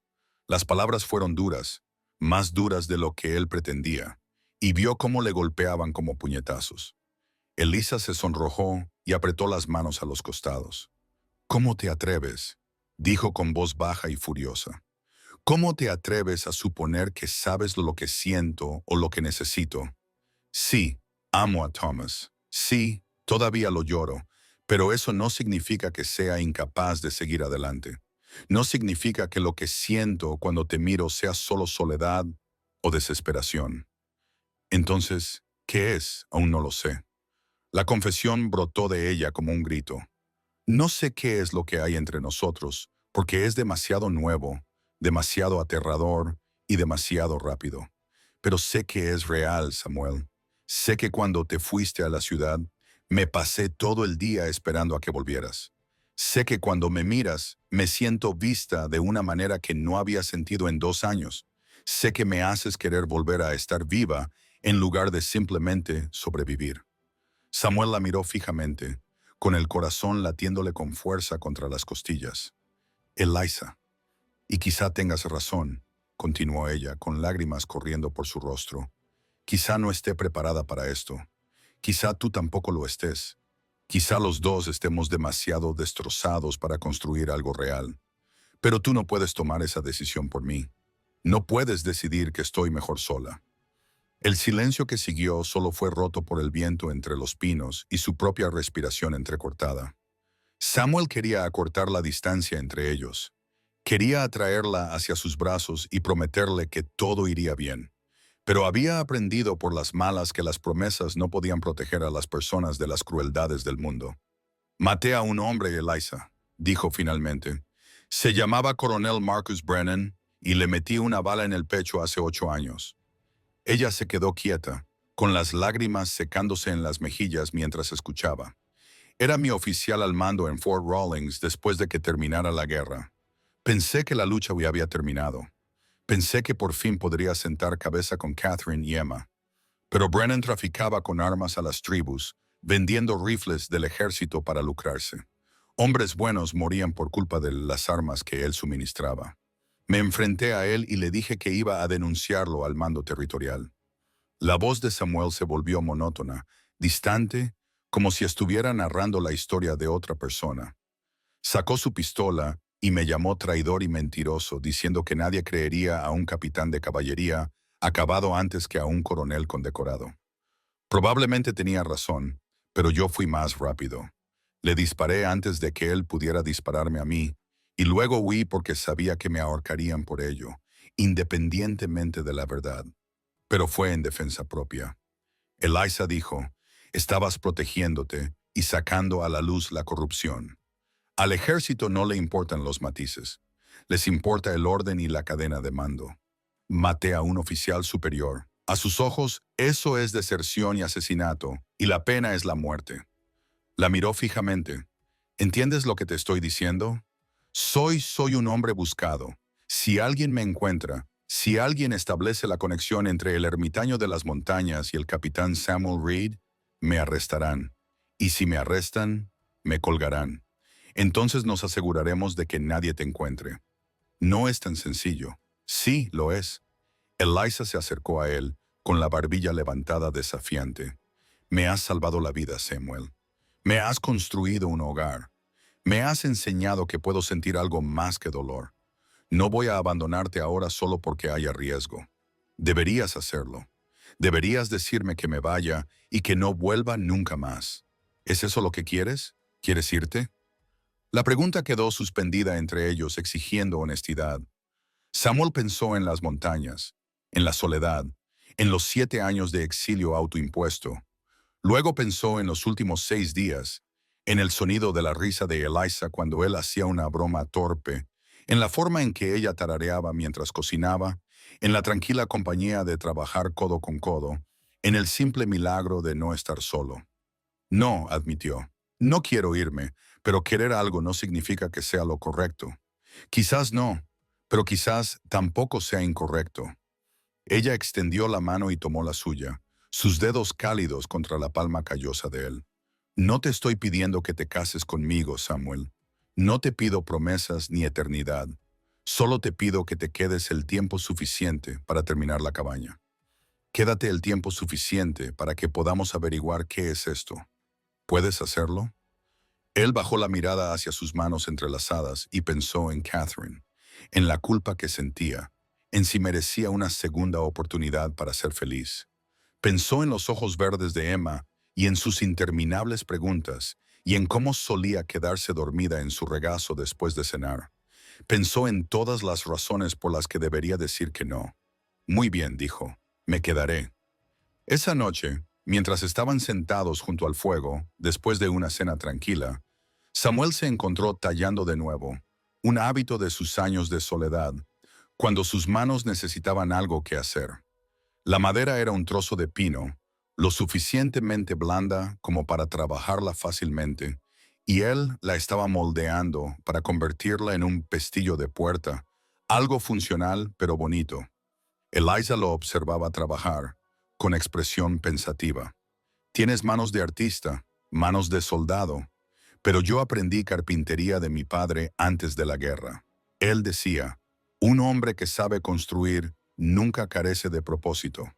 Las palabras fueron duras, más duras de lo que él pretendía, y vio cómo le golpeaban como puñetazos. Eliza se sonrojó y apretó las manos a los costados. «¿Cómo te atreves?», dijo con voz baja y furiosa. «¿Cómo te atreves a suponer que sabes lo que siento o lo que necesito? Sí, amo a Thomas. Sí, todavía lo lloro, pero eso no significa que sea incapaz de seguir adelante. No significa que lo que siento cuando te miro sea solo soledad o desesperación. Entonces, ¿qué es? Aún no lo sé». La confesión brotó de ella como un grito. «No sé qué es lo que hay entre nosotros, porque es demasiado nuevo, demasiado aterrador y demasiado rápido. Pero sé que es real, Samuel. Sé que cuando te fuiste a la ciudad, me pasé todo el día esperando a que volvieras. Sé que cuando me miras, me siento vista de una manera que no había sentido en 2 años. Sé que me haces querer volver a estar viva en lugar de simplemente sobrevivir». Samuel la miró fijamente, con el corazón latiéndole con fuerza contra las costillas. «Eliza, y quizá tengas razón», continuó ella, con lágrimas corriendo por su rostro. «Quizá no esté preparada para esto. Quizá tú tampoco lo estés. Quizá los dos estemos demasiado destrozados para construir algo real. Pero tú no puedes tomar esa decisión por mí. No puedes decidir que estoy mejor sola». El silencio que siguió solo fue roto por el viento entre los pinos y su propia respiración entrecortada. Samuel quería acortar la distancia entre ellos. Quería atraerla hacia sus brazos y prometerle que todo iría bien. Pero había aprendido por las malas que las promesas no podían proteger a las personas de las crueldades del mundo. «Maté a un hombre, Eliza», dijo finalmente. «Se llamaba Coronel Marcus Brennan y le metí una bala en el pecho hace 8 años». Ella se quedó quieta, con las lágrimas secándose en las mejillas mientras escuchaba. «Era mi oficial al mando en Fort Rawlings después de que terminara la guerra. Pensé que la lucha ya había terminado. Pensé que por fin podría sentar cabeza con Catherine y Emma. Pero Brennan traficaba con armas a las tribus, vendiendo rifles del ejército para lucrarse. Hombres buenos morían por culpa de las armas que él suministraba. Me enfrenté a él y le dije que iba a denunciarlo al mando territorial». La voz de Samuel se volvió monótona, distante, como si estuviera narrando la historia de otra persona. Sacó su pistola y me llamó traidor y mentiroso, diciendo que nadie creería a un capitán de caballería acabado antes que a un coronel condecorado. Probablemente tenía razón, pero yo fui más rápido. Le disparé antes de que él pudiera dispararme a mí, y luego huí porque sabía que me ahorcarían por ello, independientemente de la verdad. Pero fue en defensa propia. Eliza dijo, estabas protegiéndote y sacando a la luz la corrupción. Al ejército no le importan los matices. Les importa el orden y la cadena de mando. Maté a un oficial superior. A sus ojos, eso es deserción y asesinato, y la pena es la muerte. La miró fijamente. ¿Entiendes lo que te estoy diciendo? Soy un hombre buscado. Si alguien me encuentra, si alguien establece la conexión entre el ermitaño de las montañas y el capitán Samuel Reed, me arrestarán. Y si me arrestan, me colgarán. Entonces nos aseguraremos de que nadie te encuentre. No es tan sencillo. Sí, lo es. Eliza se acercó a él, con la barbilla levantada desafiante. Me has salvado la vida, Samuel. Me has construido un hogar. Me has enseñado que puedo sentir algo más que dolor. No voy a abandonarte ahora solo porque haya riesgo. Deberías hacerlo. Deberías decirme que me vaya y que no vuelva nunca más. ¿Es eso lo que quieres? ¿Quieres irte? La pregunta quedó suspendida entre ellos, exigiendo honestidad. Samuel pensó en las montañas, en la soledad, en los 7 años de exilio autoimpuesto. Luego pensó en los últimos 6 días, en el sonido de la risa de Eliza cuando él hacía una broma torpe, en la forma en que ella tarareaba mientras cocinaba, en la tranquila compañía de trabajar codo con codo, en el simple milagro de no estar solo. No, admitió. No quiero irme, pero querer algo no significa que sea lo correcto. Quizás no, pero quizás tampoco sea incorrecto. Ella extendió la mano y tomó la suya, sus dedos cálidos contra la palma callosa de él. No te estoy pidiendo que te cases conmigo, Samuel. No te pido promesas ni eternidad. Solo te pido que te quedes el tiempo suficiente para terminar la cabaña. Quédate el tiempo suficiente para que podamos averiguar qué es esto. ¿Puedes hacerlo? Él bajó la mirada hacia sus manos entrelazadas y pensó en Catherine, en la culpa que sentía, en si merecía una segunda oportunidad para ser feliz. Pensó en los ojos verdes de Emma y en sus interminables preguntas y en cómo solía quedarse dormida en su regazo después de cenar. Pensó en todas las razones por las que debería decir que no. Muy bien, dijo, me quedaré. Esa noche, mientras estaban sentados junto al fuego, después de una cena tranquila, Samuel se encontró tallando de nuevo, un hábito de sus años de soledad, cuando sus manos necesitaban algo que hacer. La madera era un trozo de pino, lo suficientemente blanda como para trabajarla fácilmente, y él la estaba moldeando para convertirla en un pestillo de puerta, algo funcional pero bonito. Eliza lo observaba trabajar, con expresión pensativa. Tienes manos de artista, manos de soldado, pero yo aprendí carpintería de mi padre antes de la guerra. Él decía, un hombre que sabe construir nunca carece de propósito.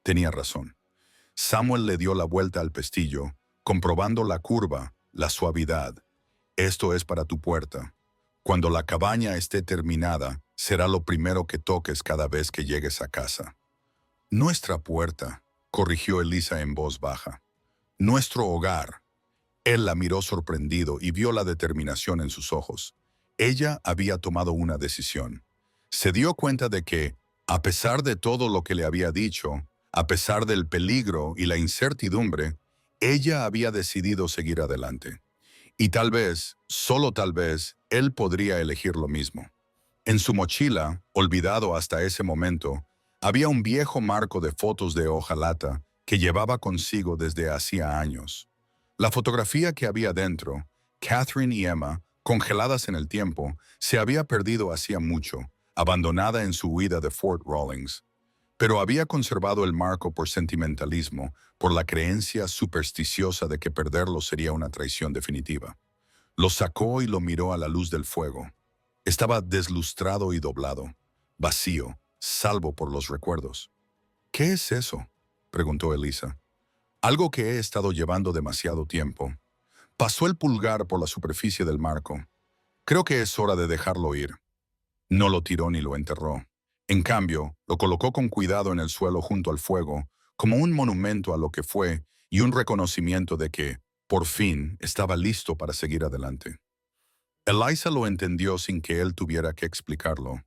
Tenía razón. Samuel le dio la vuelta al pestillo, comprobando la curva, la suavidad. Esto es para tu puerta. Cuando la cabaña esté terminada, será lo primero que toques cada vez que llegues a casa. Nuestra puerta, corrigió Elisa en voz baja. Nuestro hogar. Él la miró sorprendido y vio la determinación en sus ojos. Ella había tomado una decisión. Se dio cuenta de que, a pesar de todo lo que le había dicho, a pesar del peligro y la incertidumbre, ella había decidido seguir adelante. Y tal vez, solo tal vez, él podría elegir lo mismo. En su mochila, olvidado hasta ese momento, había un viejo marco de fotos de hojalata que llevaba consigo desde hacía años. La fotografía que había dentro, Catherine y Emma, congeladas en el tiempo, se había perdido hacía mucho, abandonada en su huida de Fort Rawlings. Pero había conservado el marco por sentimentalismo, por la creencia supersticiosa de que perderlo sería una traición definitiva. Lo sacó y lo miró a la luz del fuego. Estaba deslustrado y doblado, vacío, salvo por los recuerdos. ¿Qué es eso?, preguntó Elisa. Algo que he estado llevando demasiado tiempo. Pasó el pulgar por la superficie del marco. Creo que es hora de dejarlo ir. No lo tiró ni lo enterró. En cambio, lo colocó con cuidado en el suelo junto al fuego, como un monumento a lo que fue y un reconocimiento de que, Por fin estaba listo para seguir adelante. Eliza lo entendió sin que él tuviera que explicarlo.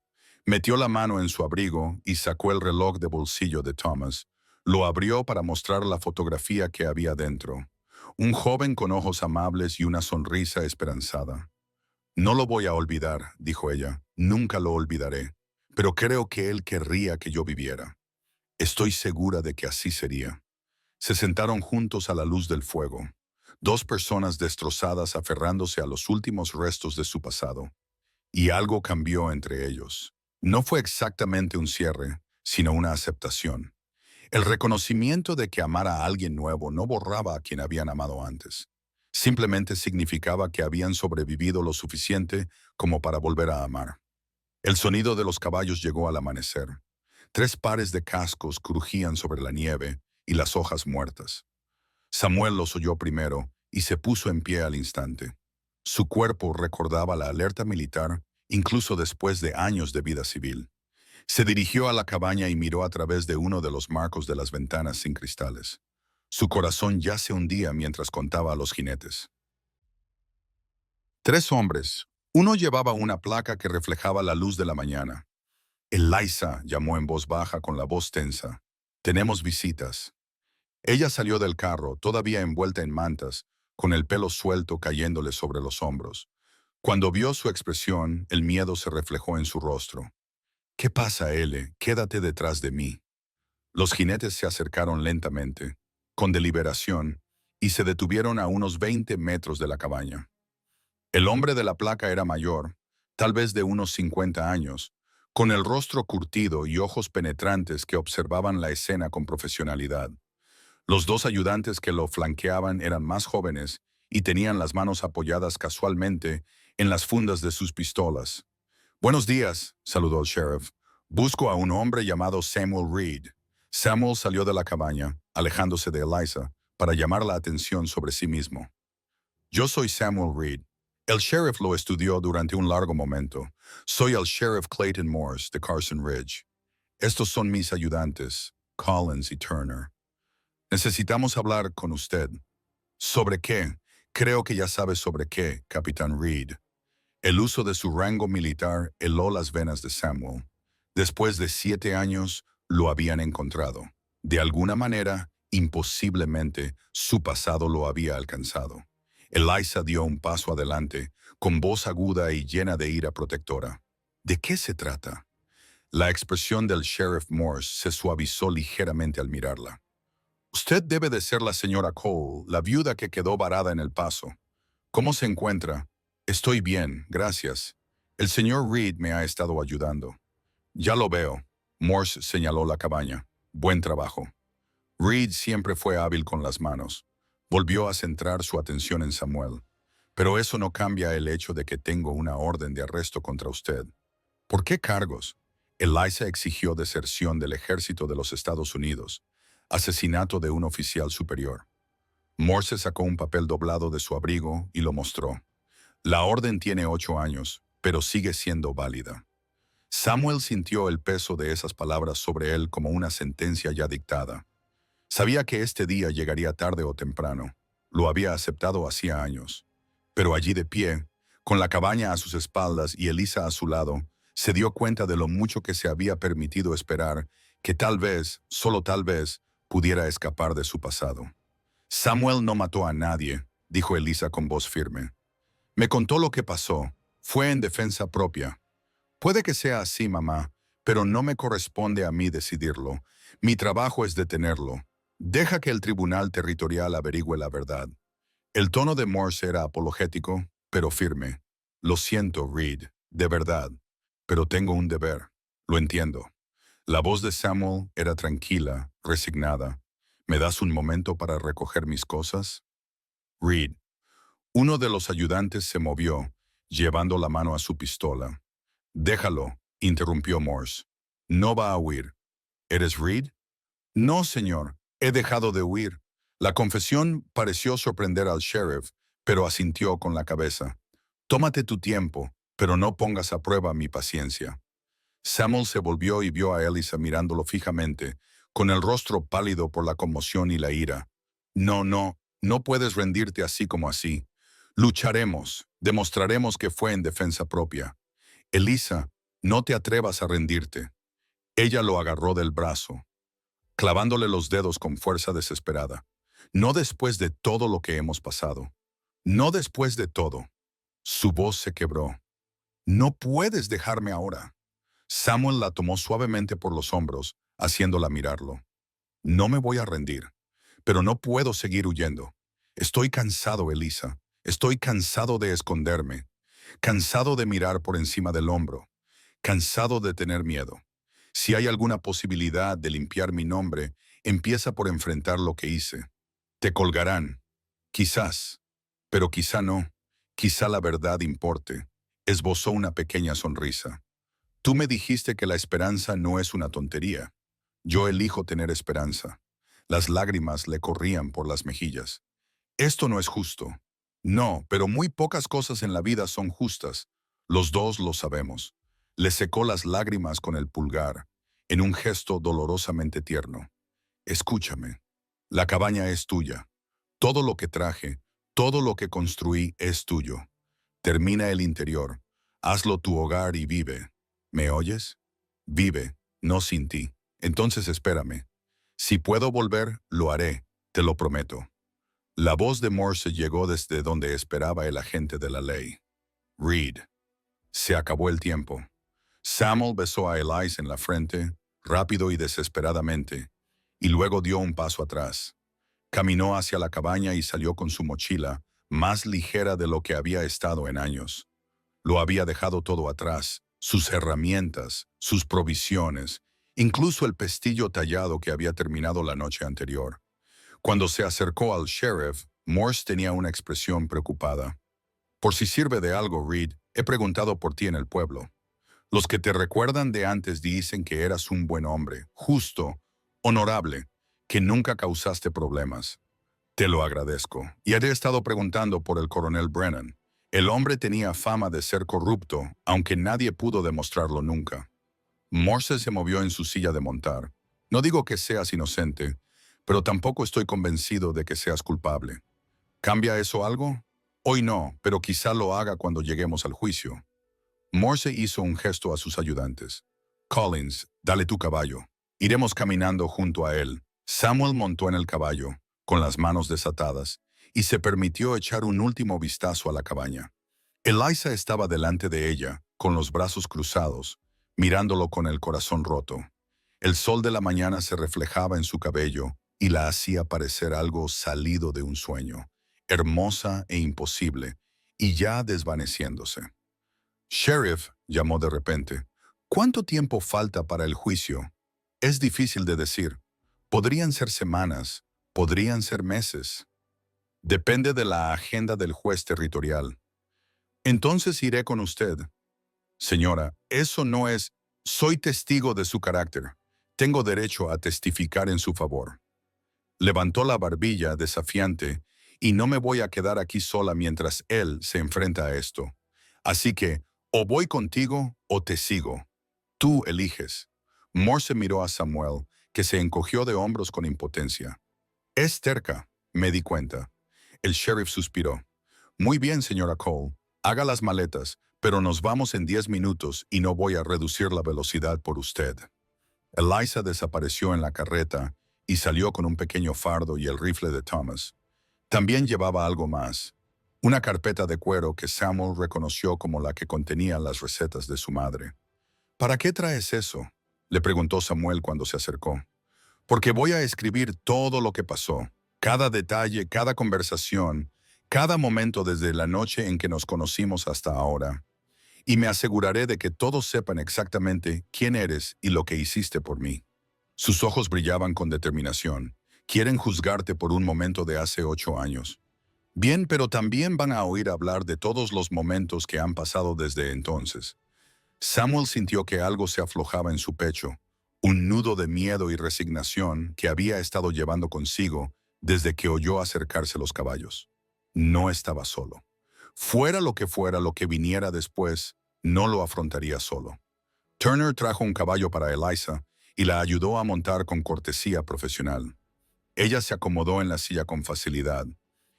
Metió la mano en su abrigo y sacó el reloj de bolsillo de Thomas. Lo abrió para mostrar la fotografía que había dentro. Un joven con ojos amables y una sonrisa esperanzada. No lo voy a olvidar, dijo ella. Nunca lo olvidaré. Pero creo que él querría que yo viviera. Estoy segura de que así sería. Se sentaron juntos a la luz del fuego. Dos personas destrozadas aferrándose a los últimos restos de su pasado. Y algo cambió entre ellos. No fue exactamente un cierre, sino una aceptación. El reconocimiento de que amar a alguien nuevo no borraba a quien habían amado antes. Simplemente significaba que habían sobrevivido lo suficiente como para volver a amar. El sonido de los caballos llegó al amanecer. 3 pares de cascos crujían sobre la nieve y las hojas muertas. Samuel los oyó primero y se puso en pie al instante. Su cuerpo recordaba la alerta militar incluso después de años de vida civil. Se dirigió a la cabaña y miró a través de uno de los marcos de las ventanas sin cristales. Su corazón ya se hundía mientras contaba a los jinetes. 3 hombres. Uno llevaba una placa que reflejaba la luz de la mañana. Eliza llamó en voz baja con la voz tensa. Tenemos visitas. Ella salió del carro, todavía envuelta en mantas, con el pelo suelto cayéndole sobre los hombros. Cuando vio su expresión, el miedo se reflejó en su rostro. ¿Qué pasa, L? Quédate detrás de mí. Los jinetes se acercaron lentamente, con deliberación, y se detuvieron a unos 20 metros de la cabaña. El hombre de la placa era mayor, tal vez de unos 50 años, con el rostro curtido y ojos penetrantes que observaban la escena con profesionalidad. Los 2 ayudantes que lo flanqueaban eran más jóvenes y tenían las manos apoyadas casualmente en las fundas de sus pistolas. «Buenos días», saludó el sheriff. «Busco a un hombre llamado Samuel Reed». Samuel salió de la cabaña, alejándose de Eliza, para llamar la atención sobre sí mismo. «Yo soy Samuel Reed». El sheriff lo estudió durante un largo momento. «Soy el sheriff Clayton Morse, de Carson Ridge. Estos son mis ayudantes, Collins y Turner. Necesitamos hablar con usted». «¿Sobre qué?» «Creo que ya sabe sobre qué, Capitán Reed». El uso de su rango militar heló las venas de Samuel. Después de 7 años, lo habían encontrado. De alguna manera, imposiblemente, su pasado lo había alcanzado. Eliza dio un paso adelante, con voz aguda y llena de ira protectora. ¿De qué se trata? La expresión del sheriff Morse se suavizó ligeramente al mirarla. «Usted debe de ser la señora Cole, la viuda que quedó varada en el paso. ¿Cómo se encuentra?» «Estoy bien, gracias. El señor Reed me ha estado ayudando». «Ya lo veo», Morse señaló la cabaña. «Buen trabajo». Reed siempre fue hábil con las manos. Volvió a centrar su atención en Samuel. «Pero eso no cambia el hecho de que tengo una orden de arresto contra usted». «¿Por qué cargos?» Eliza exigió deserción del ejército de los Estados Unidos. Asesinato de un oficial superior. Morse sacó un papel doblado de su abrigo y lo mostró. «La orden tiene 8 años, pero sigue siendo válida». Samuel sintió el peso de esas palabras sobre él como una sentencia ya dictada. Sabía que este día llegaría tarde o temprano. Lo había aceptado hacía años. Pero allí de pie, con la cabaña a sus espaldas y Eliza a su lado, se dio cuenta de lo mucho que se había permitido esperar, que tal vez, solo tal vez, pudiera escapar de su pasado. «Samuel no mató a nadie», dijo Eliza con voz firme. «Me contó lo que pasó. Fue en defensa propia». «Puede que sea así, mamá, pero no me corresponde a mí decidirlo. Mi trabajo es detenerlo. Deja que el tribunal territorial averigüe la verdad». El tono de Morse era apologético, pero firme. «Lo siento, Reed, de verdad, pero tengo un deber. Lo entiendo». La voz de Samuel era tranquila, resignada. «¿Me das un momento para recoger mis cosas?» «Reed». Uno de los ayudantes se movió, llevando la mano a su pistola. «Déjalo», interrumpió Morse. «No va a huir». «¿Eres Reed?» «No, señor. He dejado de huir». La confesión pareció sorprender al sheriff, pero asintió con la cabeza. «Tómate tu tiempo, pero no pongas a prueba mi paciencia». Samuel se volvió y vio a Eliza mirándolo fijamente, con el rostro pálido por la conmoción y la ira. «No, no, No puedes rendirte así como así. Lucharemos, demostraremos que fue en defensa propia. Elisa, no te atrevas a rendirte. Ella lo agarró del brazo, clavándole los dedos con fuerza desesperada. No después de todo lo que hemos pasado. No después de todo. Su voz se quebró. No puedes dejarme ahora. Samuel la tomó suavemente por los hombros, haciéndola mirarlo. No me voy a rendir, pero no puedo seguir huyendo. Estoy cansado, Elisa. Estoy cansado de esconderme, cansado de mirar por encima del hombro, cansado de tener miedo. Si hay alguna posibilidad de limpiar mi nombre, empieza por enfrentar lo que hice. Te colgarán. Quizás, pero quizá no. Quizá la verdad importe. Esbozó una pequeña sonrisa. Tú me dijiste que la esperanza no es una tontería. Yo elijo tener esperanza. Las lágrimas le corrían por las mejillas. Esto no es justo. No, pero muy pocas cosas en la vida son justas. Los dos lo sabemos. Le secó las lágrimas con el pulgar, en un gesto dolorosamente tierno. Escúchame. La cabaña es tuya. Todo lo que traje, todo lo que construí es tuyo. Termina el interior. Hazlo tu hogar y vive. ¿Me oyes? Vive, no sin ti. Entonces espérame. Si puedo volver, lo haré, te lo prometo. La voz de Morse llegó desde donde esperaba el agente de la ley. Reed. Se acabó el tiempo. Samuel besó a Eliza en la frente, rápido y desesperadamente, y luego dio un paso atrás. Caminó hacia la cabaña y salió con su mochila, más ligera de lo que había estado en años. Lo había dejado todo atrás, sus herramientas, sus provisiones, incluso el pestillo tallado que había terminado la noche anterior. Cuando se acercó al sheriff, Morse tenía una expresión preocupada. Por si sirve de algo, Reed, he preguntado por ti en el pueblo. Los que te recuerdan de antes dicen que eras un buen hombre, justo, honorable, que nunca causaste problemas. Te lo agradezco. Y he estado preguntando por el coronel Brennan. El hombre tenía fama de ser corrupto, aunque nadie pudo demostrarlo nunca. Morse se movió en su silla de montar. No digo que seas inocente, pero tampoco estoy convencido de que seas culpable. ¿Cambia eso algo? Hoy no, pero quizá lo haga cuando lleguemos al juicio. Morse hizo un gesto a sus ayudantes. Collins, dale tu caballo. Iremos caminando junto a él. Samuel montó en el caballo, con las manos desatadas, y se permitió echar un último vistazo a la cabaña. Eliza estaba delante de ella, con los brazos cruzados, mirándolo con el corazón roto. El sol de la mañana se reflejaba en su cabello y la hacía parecer algo salido de un sueño, hermosa e imposible, y ya desvaneciéndose. Sheriff, llamó de repente, ¿cuánto tiempo falta para el juicio? Es difícil de decir. Podrían ser semanas, podrían ser meses. Depende de la agenda del juez territorial. Entonces iré con usted. Señora, eso no es... Soy testigo de su carácter. Tengo derecho a testificar en su favor. Levantó la barbilla desafiante y no me voy a quedar aquí sola mientras él se enfrenta a esto. Así que, o voy contigo o te sigo. Tú eliges. Morse miró a Samuel, que se encogió de hombros con impotencia. Es terca, me di cuenta. El sheriff suspiró. Muy bien, señora Cole. Haga las maletas, pero nos vamos en 10 minutos y no voy a reducir la velocidad por usted. Eliza desapareció en la carreta y salió con un pequeño fardo y el rifle de Thomas. También llevaba algo más. Una carpeta de cuero que Samuel reconoció como la que contenía las recetas de su madre. ¿Para qué traes eso?, le preguntó Samuel cuando se acercó. Porque voy a escribir todo lo que pasó, cada detalle, cada conversación, cada momento desde la noche en que nos conocimos hasta ahora. Y me aseguraré de que todos sepan exactamente quién eres y lo que hiciste por mí. Sus ojos brillaban con determinación. Quieren juzgarte por un momento de hace 8 años. Bien, pero también van a oír hablar de todos los momentos que han pasado desde entonces. Samuel sintió que algo se aflojaba en su pecho, un nudo de miedo y resignación que había estado llevando consigo desde que oyó acercarse los caballos. No estaba solo. Fuera lo que viniera después, no lo afrontaría solo. Turner trajo un caballo para Eliza y la ayudó a montar con cortesía profesional. Ella se acomodó en la silla con facilidad,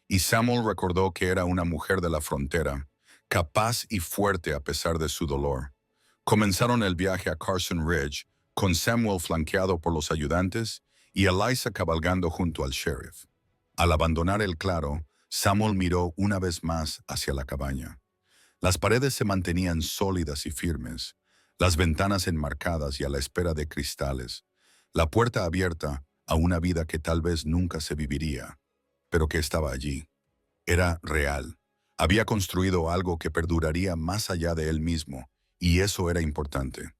y Samuel recordó que era una mujer de la frontera, capaz y fuerte a pesar de su dolor. Comenzaron el viaje a Carson Ridge, con Samuel flanqueado por los ayudantes y Eliza cabalgando junto al sheriff. Al abandonar el claro, Samuel miró una vez más hacia la cabaña. Las paredes se mantenían sólidas y firmes, las ventanas enmarcadas y a la espera de cristales, la puerta abierta a una vida que tal vez nunca se viviría, pero que estaba allí. Era real. Había construido algo que perduraría más allá de él mismo, y eso era importante.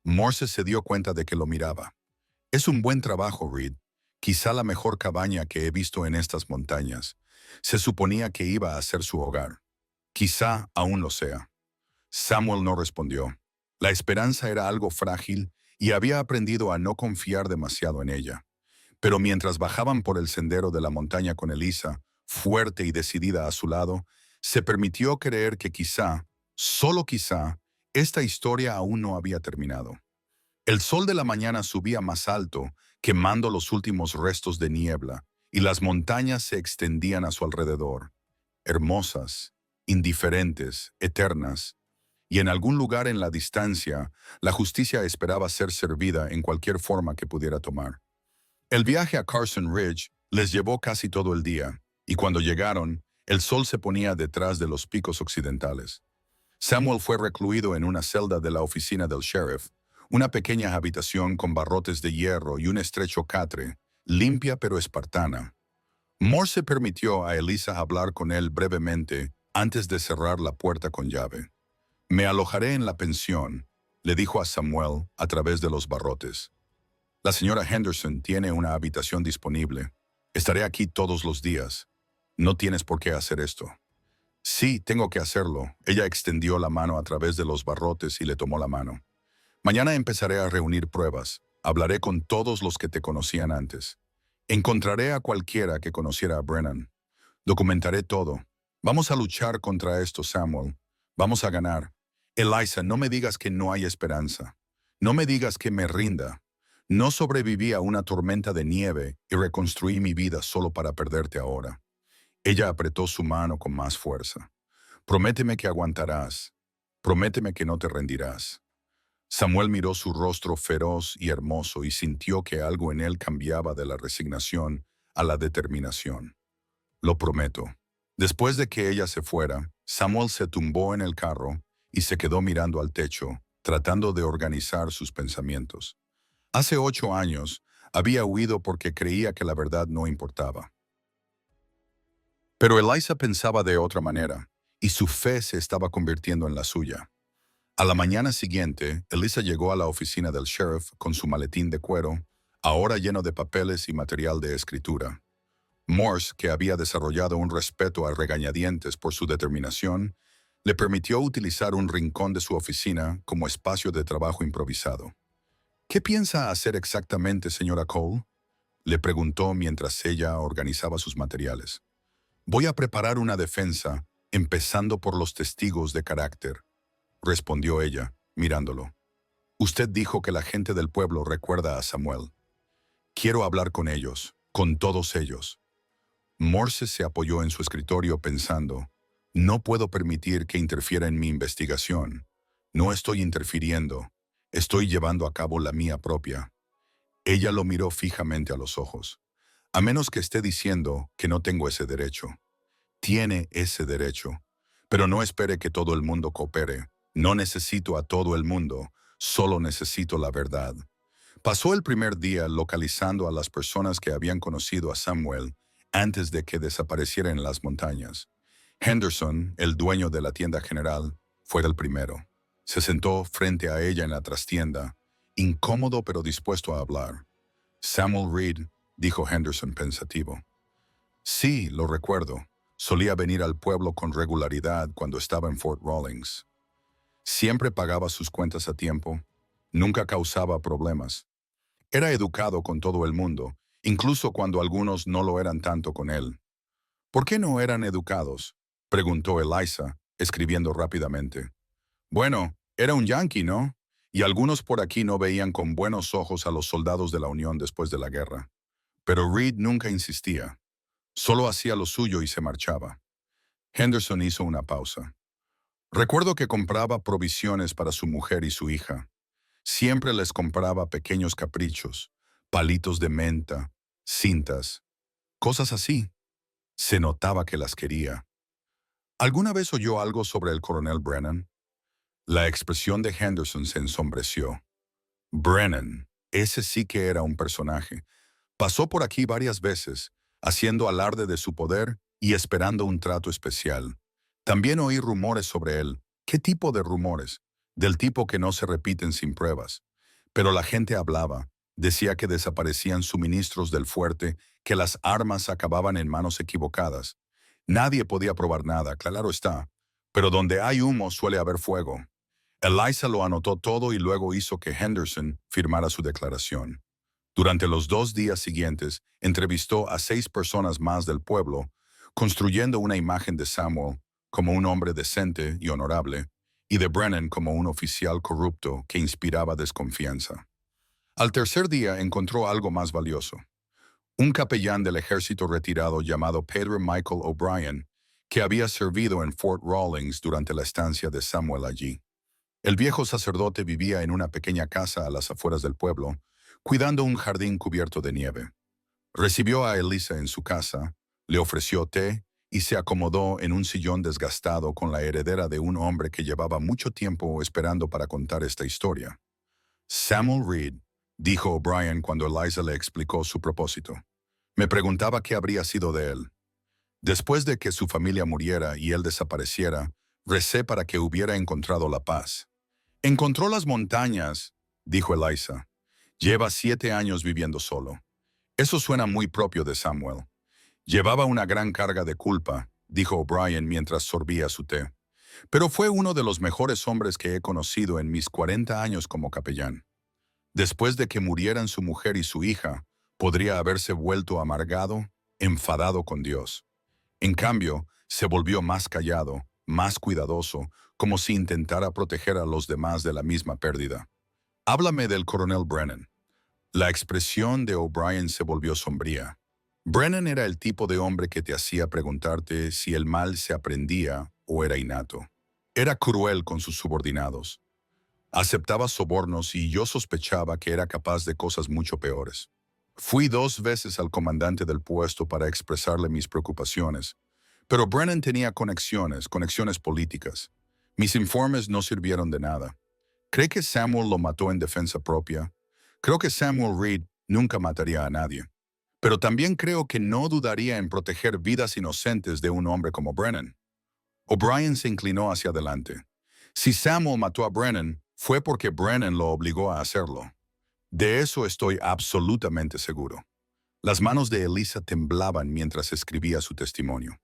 Morse se dio cuenta de que lo miraba. Es un buen trabajo, Reed. Quizá la mejor cabaña que he visto en estas montañas. Se suponía que iba a ser su hogar. Quizá aún lo sea. Samuel no respondió. La esperanza era algo frágil y había aprendido a no confiar demasiado en ella. Pero mientras bajaban por el sendero de la montaña con Eliza, fuerte y decidida a su lado, se permitió creer que quizá, solo quizá, esta historia aún no había terminado. El sol de la mañana subía más alto, quemando los últimos restos de niebla, y las montañas se extendían a su alrededor, hermosas, indiferentes, eternas, y en algún lugar en la distancia, la justicia esperaba ser servida en cualquier forma que pudiera tomar. El viaje a Carson Ridge les llevó casi todo el día, y cuando llegaron, el sol se ponía detrás de los picos occidentales. Samuel fue recluido en una celda de la oficina del sheriff, una pequeña habitación con barrotes de hierro y un estrecho catre, limpia pero espartana. Morse permitió a Eliza hablar con él brevemente antes de cerrar la puerta con llave. «Me alojaré en la pensión», le dijo a Samuel a través de los barrotes. «La señora Henderson tiene una habitación disponible. Estaré aquí todos los días. No tienes por qué hacer esto». «Sí, tengo que hacerlo». Ella extendió la mano a través de los barrotes y le tomó la mano. «Mañana empezaré a reunir pruebas. Hablaré con todos los que te conocían antes. Encontraré a cualquiera que conociera a Brennan. Documentaré todo. Vamos a luchar contra esto, Samuel. Vamos a ganar. Eliza, no me digas que no hay esperanza. No me digas que me rinda. No sobreviví a una tormenta de nieve y reconstruí mi vida solo para perderte ahora». Ella apretó su mano con más fuerza. «Prométeme que aguantarás. Prométeme que no te rendirás». Samuel miró su rostro feroz y hermoso y sintió que algo en él cambiaba de la resignación a la determinación. «Lo prometo». Después de que ella se fuera, Samuel se tumbó en el carro y se quedó mirando al techo, tratando de organizar sus pensamientos. Hace 8 años, había huido porque creía que la verdad no importaba. Pero Eliza pensaba de otra manera, y su fe se estaba convirtiendo en la suya. A la mañana siguiente, Eliza llegó a la oficina del sheriff con su maletín de cuero, ahora lleno de papeles y material de escritura. Morse, que había desarrollado un respeto a regañadientes por su determinación, le permitió utilizar un rincón de su oficina como espacio de trabajo improvisado. «¿Qué piensa hacer exactamente, señora Cole?», le preguntó mientras ella organizaba sus materiales. «Voy a preparar una defensa, empezando por los testigos de carácter», respondió ella, mirándolo. «Usted dijo que la gente del pueblo recuerda a Samuel. Quiero hablar con ellos, con todos ellos». Morse se apoyó en su escritorio pensando, «No puedo permitir que interfiera en mi investigación. No estoy interfiriendo. Estoy llevando a cabo la mía propia». Ella lo miró fijamente a los ojos. «A menos que esté diciendo que no tengo ese derecho». «Tiene ese derecho. Pero no espere que todo el mundo coopere. No necesito a todo el mundo. Solo necesito la verdad». Pasó el primer día localizando a las personas que habían conocido a Samuel antes de que desapareciera en las montañas. Henderson, el dueño de la tienda general, fue el primero. Se sentó frente a ella en la trastienda, incómodo pero dispuesto a hablar. «Samuel Reed», dijo Henderson pensativo. «Sí, lo recuerdo. Solía venir al pueblo con regularidad cuando estaba en Fort Rawlings. Siempre pagaba sus cuentas a tiempo. Nunca causaba problemas. Era educado con todo el mundo, incluso cuando algunos no lo eran tanto con él». «¿Por qué no eran educados?», preguntó Eliza, escribiendo rápidamente. «Bueno, era un yanqui, ¿no? Y algunos por aquí no veían con buenos ojos a los soldados de la Unión después de la guerra». Pero Reed nunca insistía. Solo hacía lo suyo y se marchaba. Henderson hizo una pausa. Recuerdo que compraba provisiones para su mujer y su hija. Siempre les compraba pequeños caprichos, palitos de menta, cintas, cosas así. Se notaba que las quería. ¿Alguna vez oyó algo sobre el coronel Brennan? La expresión de Henderson se ensombreció. Brennan, ese sí que era un personaje. Pasó por aquí varias veces, haciendo alarde de su poder y esperando un trato especial. También oí rumores sobre él. ¿Qué tipo de rumores? Del tipo que no se repiten sin pruebas. Pero la gente hablaba. Decía que desaparecían suministros del fuerte, que las armas acababan en manos equivocadas. Nadie podía probar nada, claro está. Pero donde hay humo suele haber fuego. Eliza lo anotó todo y luego hizo que Henderson firmara su declaración. Durante los 2 días siguientes, entrevistó a 6 personas más del pueblo, construyendo una imagen de Samuel como un hombre decente y honorable, y de Brennan como un oficial corrupto que inspiraba desconfianza. Al tercer día encontró algo más valioso. Un capellán del ejército retirado llamado Pedro Michael O'Brien, que había servido en Fort Rawlings durante la estancia de Samuel allí. El viejo sacerdote vivía en una pequeña casa a las afueras del pueblo, cuidando un jardín cubierto de nieve. Recibió a Eliza en su casa, le ofreció té y se acomodó en un sillón desgastado con la heredera de un hombre que llevaba mucho tiempo esperando para contar esta historia. Samuel Reed, dijo O'Brien cuando Eliza le explicó su propósito. Me preguntaba qué habría sido de él. Después de que su familia muriera y él desapareciera, recé para que hubiera encontrado la paz. Encontró las montañas, dijo Eliza. Lleva 7 años viviendo solo. Eso suena muy propio de Samuel. Llevaba una gran carga de culpa, dijo O'Brien mientras sorbía su té. Pero fue uno de los mejores hombres que he conocido en mis 40 años como capellán. Después de que murieran su mujer y su hija, podría haberse vuelto amargado, enfadado con Dios. En cambio, se volvió más callado, más cuidadoso, como si intentara proteger a los demás de la misma pérdida. Háblame del coronel Brennan. La expresión de O'Brien se volvió sombría. Brennan era el tipo de hombre que te hacía preguntarte si el mal se aprendía o era innato. Era cruel con sus subordinados. Aceptaba sobornos y yo sospechaba que era capaz de cosas mucho peores. Fui 2 veces al comandante del puesto para expresarle mis preocupaciones, pero Brennan tenía conexiones políticas. Mis informes no sirvieron de nada. ¿Cree que Samuel lo mató en defensa propia? Creo que Samuel Reed nunca mataría a nadie. Pero también creo que no dudaría en proteger vidas inocentes de un hombre como Brennan. O'Brien se inclinó hacia adelante. Si Samuel mató a Brennan, fue porque Brennan lo obligó a hacerlo. De eso estoy absolutamente seguro. Las manos de Eliza temblaban mientras escribía su testimonio.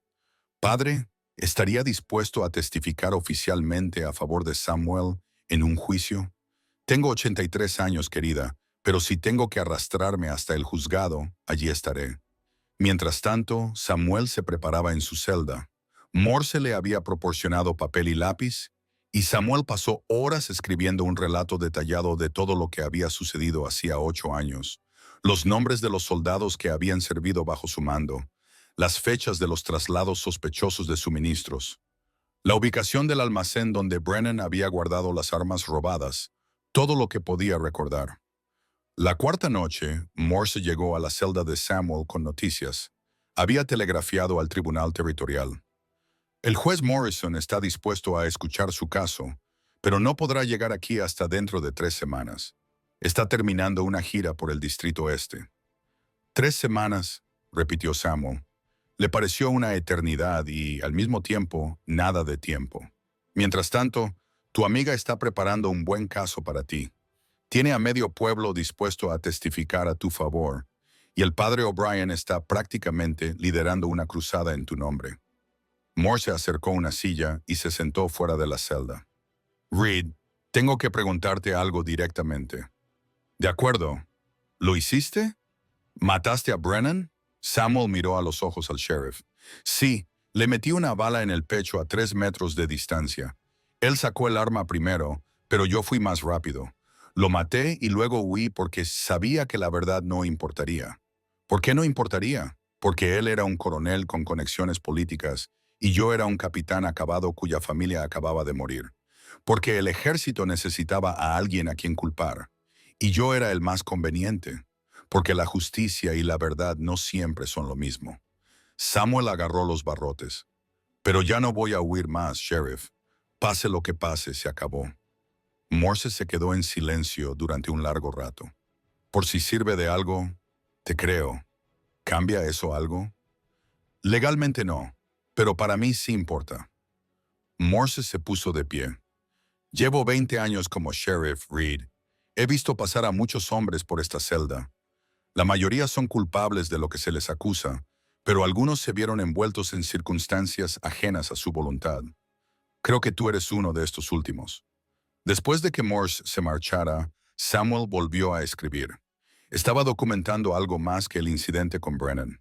Padre, ¿estaría dispuesto a testificar oficialmente a favor de Samuel en un juicio? Tengo 83 años, querida, pero si tengo que arrastrarme hasta el juzgado, allí estaré. Mientras tanto, Samuel se preparaba en su celda. Morse le había proporcionado papel y lápiz, y Samuel pasó horas escribiendo un relato detallado de todo lo que había sucedido hacía 8 años, los nombres de los soldados que habían servido bajo su mando, las fechas de los traslados sospechosos de suministros, la ubicación del almacén donde Brennan había guardado las armas robadas, todo lo que podía recordar. La cuarta noche, Morse llegó a la celda de Samuel con noticias. Había telegrafiado al tribunal territorial. El juez Morrison está dispuesto a escuchar su caso, pero no podrá llegar aquí hasta dentro de 3 semanas. Está terminando una gira por el distrito este. 3 semanas, repitió Samuel. Le pareció una eternidad y, al mismo tiempo, nada de tiempo. Mientras tanto, tu amiga está preparando un buen caso para ti. Tiene a medio pueblo dispuesto a testificar a tu favor, y el padre O'Brien está prácticamente liderando una cruzada en tu nombre. Morse acercó una silla y se sentó fuera de la celda. Reed, tengo que preguntarte algo directamente. De acuerdo. ¿Lo hiciste? ¿Mataste a Brennan? Samuel miró a los ojos al sheriff. Sí, le metí una bala en el pecho a 3 metros de distancia. Él sacó el arma primero, pero yo fui más rápido. Lo maté y luego huí porque sabía que la verdad no importaría. ¿Por qué no importaría? porque él era un coronel con conexiones políticas y yo era un capitán acabado cuya familia acababa de morir, porque el ejército necesitaba a alguien a quien culpar, y yo era el más conveniente, porque la justicia y la verdad no siempre son lo mismo. Samuel agarró los barrotes. Pero ya no voy a huir más, Sheriff. Pase lo que pase, se acabó. Morse se quedó en silencio durante un largo rato. Por si sirve de algo, te creo. ¿Cambia eso algo? Legalmente no, pero para mí sí importa. Morse se puso de pie. Llevo 20 años como sheriff, Reed. He visto pasar a muchos hombres por esta celda. La mayoría son culpables de lo que se les acusa, pero algunos se vieron envueltos en circunstancias ajenas a su voluntad. Creo que tú eres uno de estos últimos. Después de que Morse se marchara, Samuel volvió a escribir. Estaba documentando algo más que el incidente con Brennan.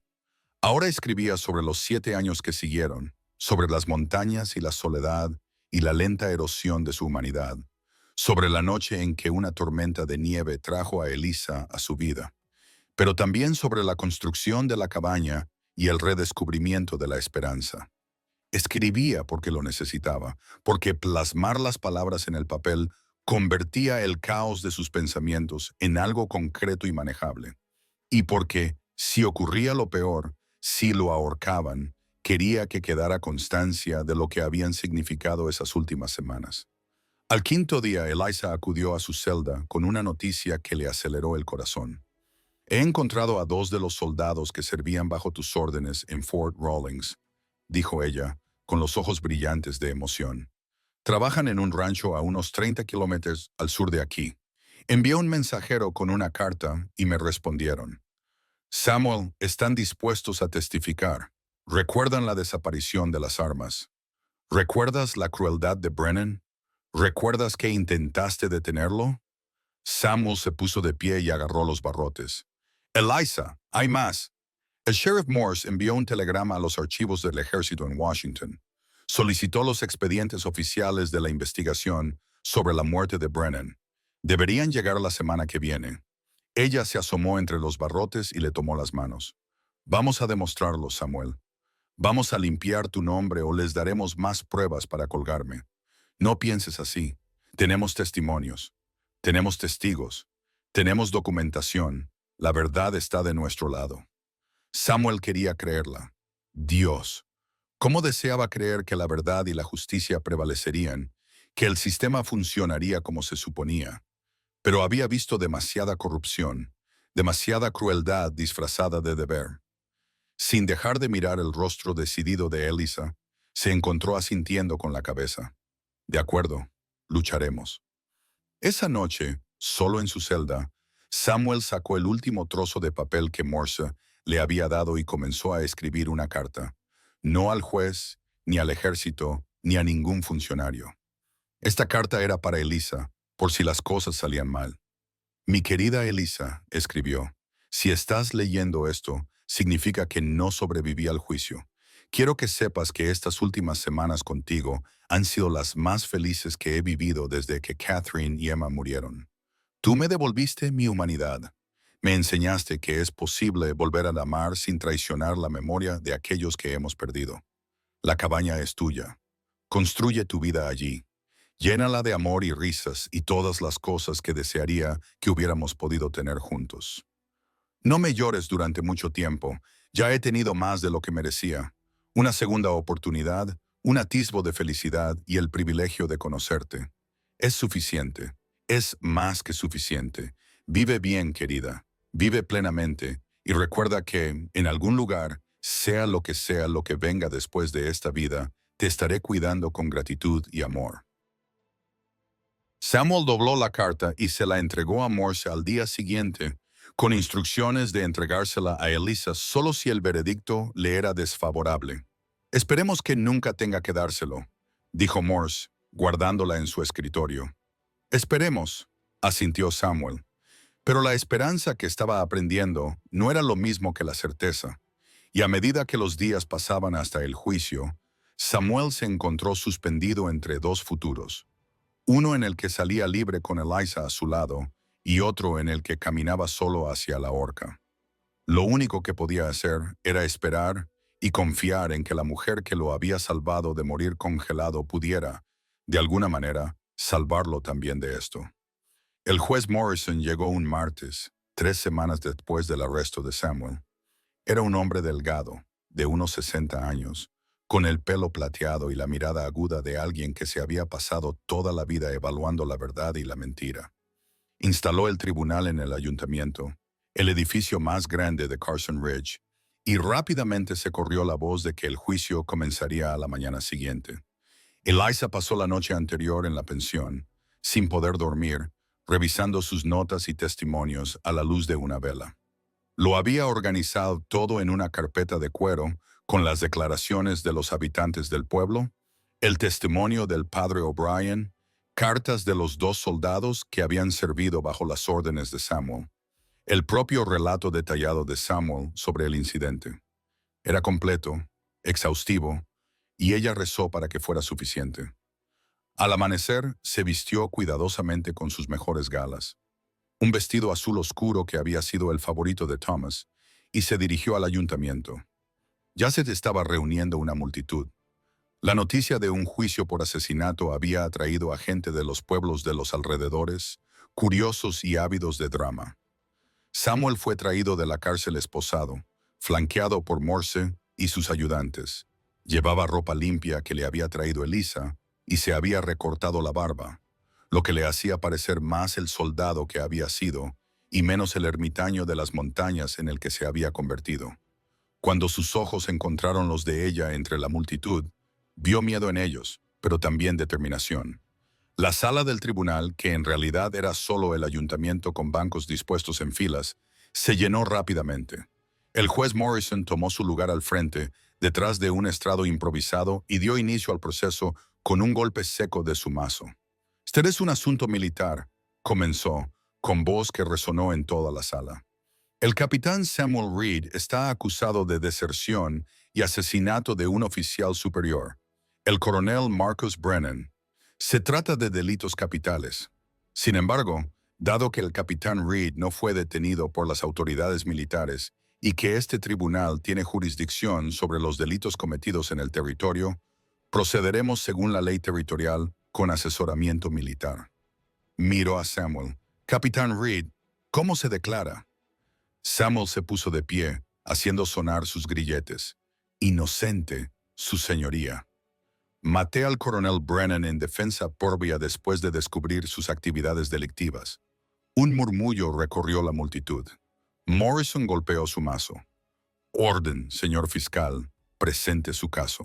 Ahora escribía sobre los 7 años que siguieron, sobre las montañas y la soledad y la lenta erosión de su humanidad, sobre la noche en que una tormenta de nieve trajo a Elisa a su vida, pero también sobre la construcción de la cabaña y el redescubrimiento de la esperanza. Escribía porque lo necesitaba, porque plasmar las palabras en el papel convertía el caos de sus pensamientos en algo concreto y manejable. Y porque, si ocurría lo peor, si lo ahorcaban, quería que quedara constancia de lo que habían significado esas últimas semanas. Al quinto día, Eliza acudió a su celda con una noticia que le aceleró el corazón. He encontrado a 2 de los soldados que servían bajo tus órdenes en Fort Rawlings, dijo ella, con los ojos brillantes de emoción. Trabajan en un rancho a unos 30 kilómetros al sur de aquí. Envié un mensajero con una carta y me respondieron. Samuel, están dispuestos a testificar. ¿Recuerdan la desaparición de las armas? ¿Recuerdas la crueldad de Brennan? ¿Recuerdas que intentaste detenerlo? Samuel se puso de pie y agarró los barrotes. Eliza, hay más. El sheriff Morse envió un telegrama a los archivos del ejército en Washington. Solicitó los expedientes oficiales de la investigación sobre la muerte de Brennan. Deberían llegar la semana que viene. Ella se asomó entre los barrotes y le tomó las manos. Vamos a demostrarlo, Samuel. Vamos a limpiar tu nombre o les daremos más pruebas para colgarme. No pienses así. Tenemos testimonios. Tenemos testigos. Tenemos documentación. La verdad está de nuestro lado. Samuel quería creerla. Dios. ¿Cómo deseaba creer que la verdad y la justicia prevalecerían, que el sistema funcionaría como se suponía? Pero había visto demasiada corrupción, demasiada crueldad disfrazada de deber. Sin dejar de mirar el rostro decidido de Elisa, se encontró asintiendo con la cabeza. De acuerdo, lucharemos. Esa noche, solo en su celda, Samuel sacó el último trozo de papel que Morse le había dado y comenzó a escribir una carta. No al juez, ni al ejército, ni a ningún funcionario. Esta carta era para Elisa, por si las cosas salían mal. Mi querida Elisa, escribió, si estás leyendo esto, significa que no sobreviví al juicio. Quiero que sepas que estas últimas semanas contigo han sido las más felices que he vivido desde que Catherine y Emma murieron. Tú me devolviste mi humanidad. Me enseñaste que es posible volver a amar sin traicionar la memoria de aquellos que hemos perdido. La cabaña es tuya. Construye tu vida allí. Llénala de amor y risas y todas las cosas que desearía que hubiéramos podido tener juntos. No me llores durante mucho tiempo. Ya he tenido más de lo que merecía. Una segunda oportunidad, un atisbo de felicidad y el privilegio de conocerte. Es suficiente. Es más que suficiente. Vive bien, querida. Vive plenamente y recuerda que, en algún lugar, sea lo que venga después de esta vida, te estaré cuidando con gratitud y amor. Samuel dobló la carta y se la entregó a Morse al día siguiente, con instrucciones de entregársela a Elisa solo si el veredicto le era desfavorable. Esperemos que nunca tenga que dárselo, dijo Morse, guardándola en su escritorio. Esperemos, asintió Samuel. Pero la esperanza que estaba aprendiendo no era lo mismo que la certeza, y a medida que los días pasaban hasta el juicio, Samuel se encontró suspendido entre 2 futuros, uno en el que salía libre con Eliza a su lado y otro en el que caminaba solo hacia la horca. Lo único que podía hacer era esperar y confiar en que la mujer que lo había salvado de morir congelado pudiera, de alguna manera, salvarlo también de esto. El juez Morrison llegó un martes, 3 semanas después del arresto de Samuel. Era un hombre delgado, de unos 60 años, con el pelo plateado y la mirada aguda de alguien que se había pasado toda la vida evaluando la verdad y la mentira. Instaló el tribunal en el ayuntamiento, el edificio más grande de Carson Ridge, y rápidamente se corrió la voz de que el juicio comenzaría a la mañana siguiente. Eliza pasó la noche anterior en la pensión, sin poder dormir, revisando sus notas y testimonios a la luz de una vela. Lo había organizado todo en una carpeta de cuero, con las declaraciones de los habitantes del pueblo, el testimonio del padre O'Brien, cartas de los 2 soldados que habían servido bajo las órdenes de Samuel, el propio relato detallado de Samuel sobre el incidente. Era completo, exhaustivo, y ella rezó para que fuera suficiente. Al amanecer, se vistió cuidadosamente con sus mejores galas, un vestido azul oscuro que había sido el favorito de Thomas, y se dirigió al ayuntamiento. Ya se estaba reuniendo una multitud. La noticia de un juicio por asesinato había atraído a gente de los pueblos de los alrededores, curiosos y ávidos de drama. Samuel fue traído de la cárcel esposado, flanqueado por Morse y sus ayudantes. Llevaba ropa limpia que le había traído Eliza y se había recortado la barba, lo que le hacía parecer más el soldado que había sido y menos el ermitaño de las montañas en el que se había convertido. Cuando sus ojos encontraron los de ella entre la multitud, vio miedo en ellos, pero también determinación. La sala del tribunal, que en realidad era solo el ayuntamiento con bancos dispuestos en filas, se llenó rápidamente. El juez Morrison tomó su lugar al frente, detrás de un estrado improvisado, y dio inicio al proceso con un golpe seco de su mazo. «Este es un asunto militar», comenzó, con voz que resonó en toda la sala. «El capitán Samuel Reed está acusado de deserción y asesinato de un oficial superior, el coronel Marcus Brennan. Se trata de delitos capitales. Sin embargo, dado que el capitán Reed no fue detenido por las autoridades militares y que este tribunal tiene jurisdicción sobre los delitos cometidos en el territorio, procederemos según la ley territorial con asesoramiento militar». Miró a Samuel. «Capitán Reed, ¿cómo se declara?» Samuel se puso de pie, haciendo sonar sus grilletes. «Inocente, su señoría. Maté al coronel Brennan en defensa propia después de descubrir sus actividades delictivas». Un murmullo recorrió la multitud. Morrison golpeó su mazo. «Orden, señor fiscal, presente su caso».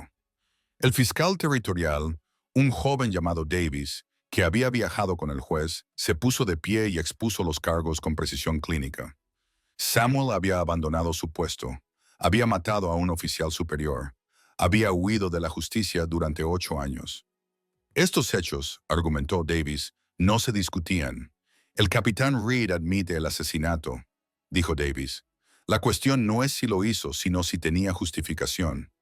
El fiscal territorial, un joven llamado Davis, que había viajado con el juez, se puso de pie y expuso los cargos con precisión clínica. Samuel había abandonado su puesto, había matado a un oficial superior, había huido de la justicia durante 8 años. Estos hechos, argumentó Davis, no se discutían. «El capitán Reed admite el asesinato», dijo Davis. «La cuestión no es si lo hizo, sino si tenía justificación.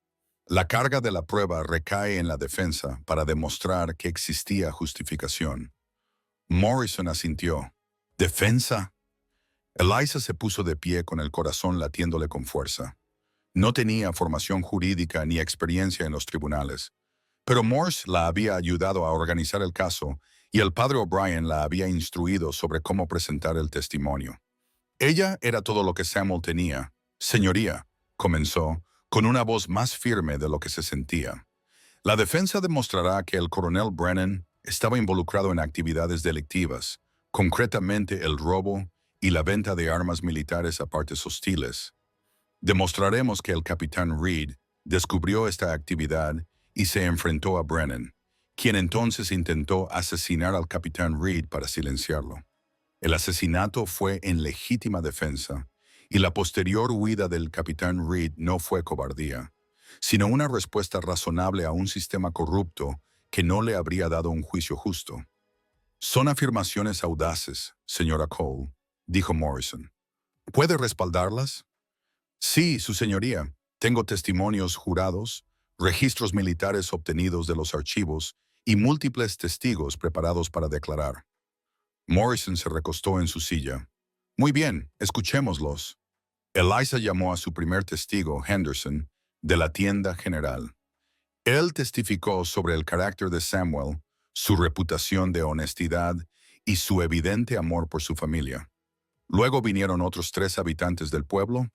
La carga de la prueba recae en la defensa para demostrar que existía justificación». Morrison asintió. «¿Defensa?». Eliza se puso de pie con el corazón latiéndole con fuerza. No tenía formación jurídica ni experiencia en los tribunales, pero Morse la había ayudado a organizar el caso y el padre O'Brien la había instruido sobre cómo presentar el testimonio. Ella era todo lo que Samuel tenía. «Señoría», comenzó, con una voz más firme de lo que se sentía. «La defensa demostrará que el coronel Brennan estaba involucrado en actividades delictivas, concretamente el robo y la venta de armas militares a partes hostiles. Demostraremos que el capitán Reed descubrió esta actividad y se enfrentó a Brennan, quien entonces intentó asesinar al capitán Reed para silenciarlo. El asesinato fue en legítima defensa, y la posterior huida del capitán Reed no fue cobardía, sino una respuesta razonable a un sistema corrupto que no le habría dado un juicio justo. «Son afirmaciones audaces, señora Cole», dijo Morrison. «¿Puede respaldarlas?» «Sí, su señoría. Tengo testimonios jurados, registros militares obtenidos de los archivos y múltiples testigos preparados para declarar». Morrison se recostó en su silla. «Muy bien, escuchémoslos». Eliza llamó a su primer testigo, Henderson, de la tienda general. Él testificó sobre el carácter de Samuel, su reputación de honestidad y su evidente amor por su familia. Luego vinieron otros 3 habitantes del pueblo,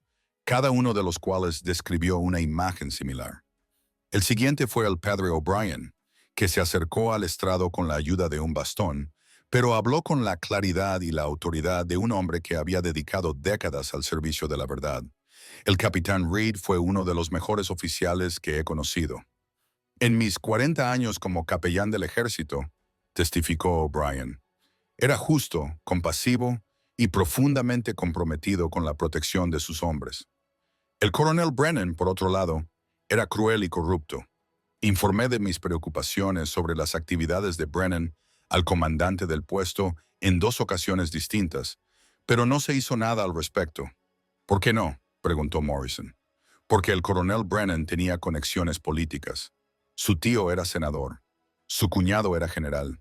cada uno de los cuales describió una imagen similar. El siguiente fue el padre O'Brien, que se acercó al estrado con la ayuda de un bastón, pero habló con la claridad y la autoridad de un hombre que había dedicado décadas al servicio de la verdad. El capitán Reed fue uno de los mejores oficiales que he conocido. En mis 40 años como capellán del ejército, testificó O'Brien, era justo, compasivo y profundamente comprometido con la protección de sus hombres. El coronel Brennan, por otro lado, era cruel y corrupto. Informé de mis preocupaciones sobre las actividades de Brennan al comandante del puesto en 2 ocasiones distintas, pero no se hizo nada al respecto. ¿Por qué no?, preguntó Morrison. Porque el coronel Brennan tenía conexiones políticas. Su tío era senador. Su cuñado era general.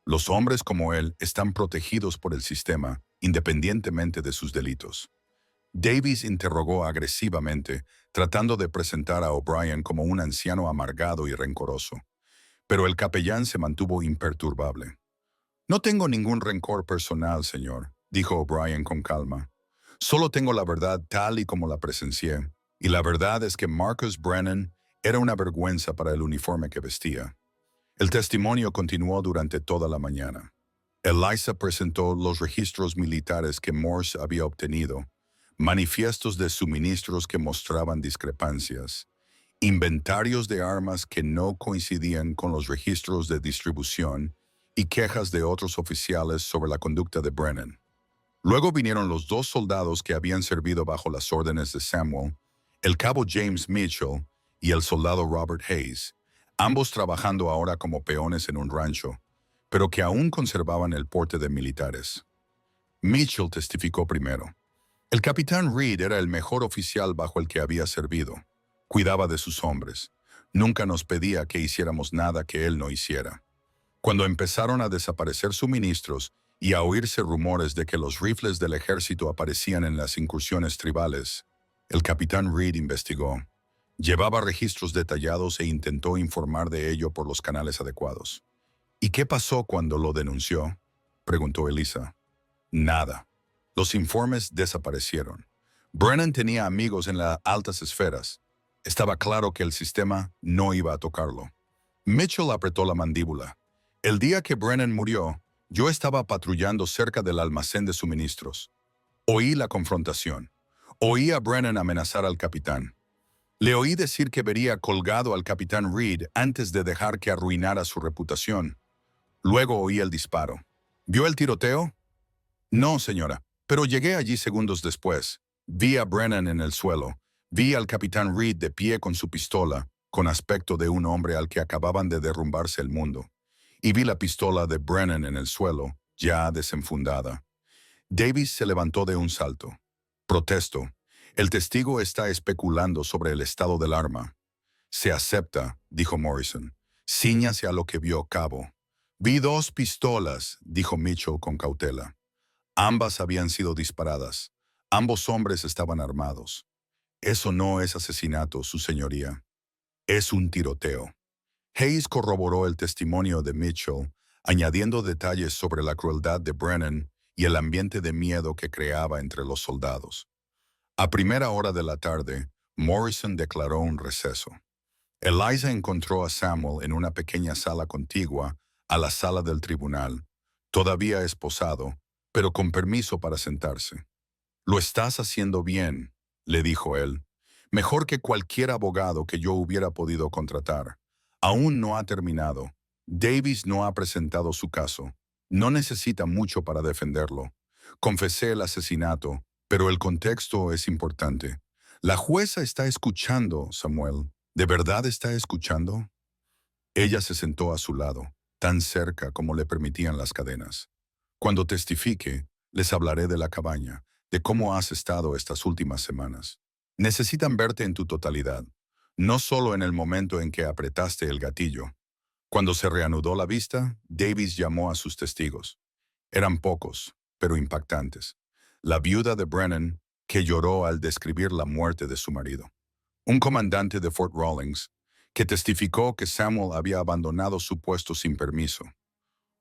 Los hombres como él están protegidos por el sistema, independientemente de sus delitos. Davis interrogó agresivamente, tratando de presentar a O'Brien como un anciano amargado y rencoroso. Pero el capellán se mantuvo imperturbable. No tengo ningún rencor personal, señor, dijo O'Brien con calma. Solo tengo la verdad tal y como la presencié, y la verdad es que Marcus Brennan era una vergüenza para el uniforme que vestía. El testimonio continuó durante toda la mañana. Eliza presentó los registros militares que Morse había obtenido, manifiestos de suministros que mostraban discrepancias, inventarios de armas que no coincidían con los registros de distribución y quejas de otros oficiales sobre la conducta de Brennan. Luego vinieron los 2 soldados que habían servido bajo las órdenes de Samuel, el cabo James Mitchell y el soldado Robert Hayes, ambos trabajando ahora como peones en un rancho, pero que aún conservaban el porte de militares. Mitchell testificó primero. El capitán Reed era el mejor oficial bajo el que había servido. Cuidaba de sus hombres. Nunca nos pedía que hiciéramos nada que él no hiciera. Cuando empezaron a desaparecer suministros y a oírse rumores de que los rifles del ejército aparecían en las incursiones tribales, el capitán Reed investigó. Llevaba registros detallados e intentó informar de ello por los canales adecuados. ¿Y qué pasó cuando lo denunció?, preguntó Eliza. Nada. Los informes desaparecieron. Brennan tenía amigos en las altas esferas. Estaba claro que el sistema no iba a tocarlo. Mitchell apretó la mandíbula. El día que Brennan murió, yo estaba patrullando cerca del almacén de suministros. Oí la confrontación. Oí a Brennan amenazar al capitán. Le oí decir que vería colgado al capitán Reed antes de dejar que arruinara su reputación. Luego oí el disparo. ¿Vio el tiroteo? No, señora, pero llegué allí segundos después. Vi a Brennan en el suelo. Vi al capitán Reed de pie con su pistola, con aspecto de un hombre al que acababan de derrumbarse el mundo. Y vi la pistola de Brennan en el suelo, ya desenfundada. Davis se levantó de un salto. Protesto. El testigo está especulando sobre el estado del arma. Se acepta, dijo Morrison. Cíñase a lo que vio, cabo. Vi 2 pistolas, dijo Mitchell con cautela. Ambas habían sido disparadas. Ambos hombres estaban armados. Eso no es asesinato, su señoría. Es un tiroteo. Hayes corroboró el testimonio de Mitchell, añadiendo detalles sobre la crueldad de Brennan y el ambiente de miedo que creaba entre los soldados. A primera hora de la tarde, Morrison declaró un receso. Eliza encontró a Samuel en una pequeña sala contigua a la sala del tribunal, todavía esposado, pero con permiso para sentarse. «Lo estás haciendo bien», le dijo él. «Mejor que cualquier abogado que yo hubiera podido contratar. Aún no ha terminado. Davis no ha presentado su caso. No necesita mucho para defenderlo. Confesé el asesinato, pero el contexto es importante. La jueza está escuchando, Samuel. ¿De verdad está escuchando?» Ella se sentó a su lado, tan cerca como le permitían las cadenas. «Cuando testifique, les hablaré de la cabaña, de cómo has estado estas últimas semanas. Necesitan verte en tu totalidad, no solo en el momento en que apretaste el gatillo». Cuando se reanudó la vista, Davis llamó a sus testigos. Eran pocos, pero impactantes. La viuda de Brennan, que lloró al describir la muerte de su marido. Un comandante de Fort Rawlings, que testificó que Samuel había abandonado su puesto sin permiso.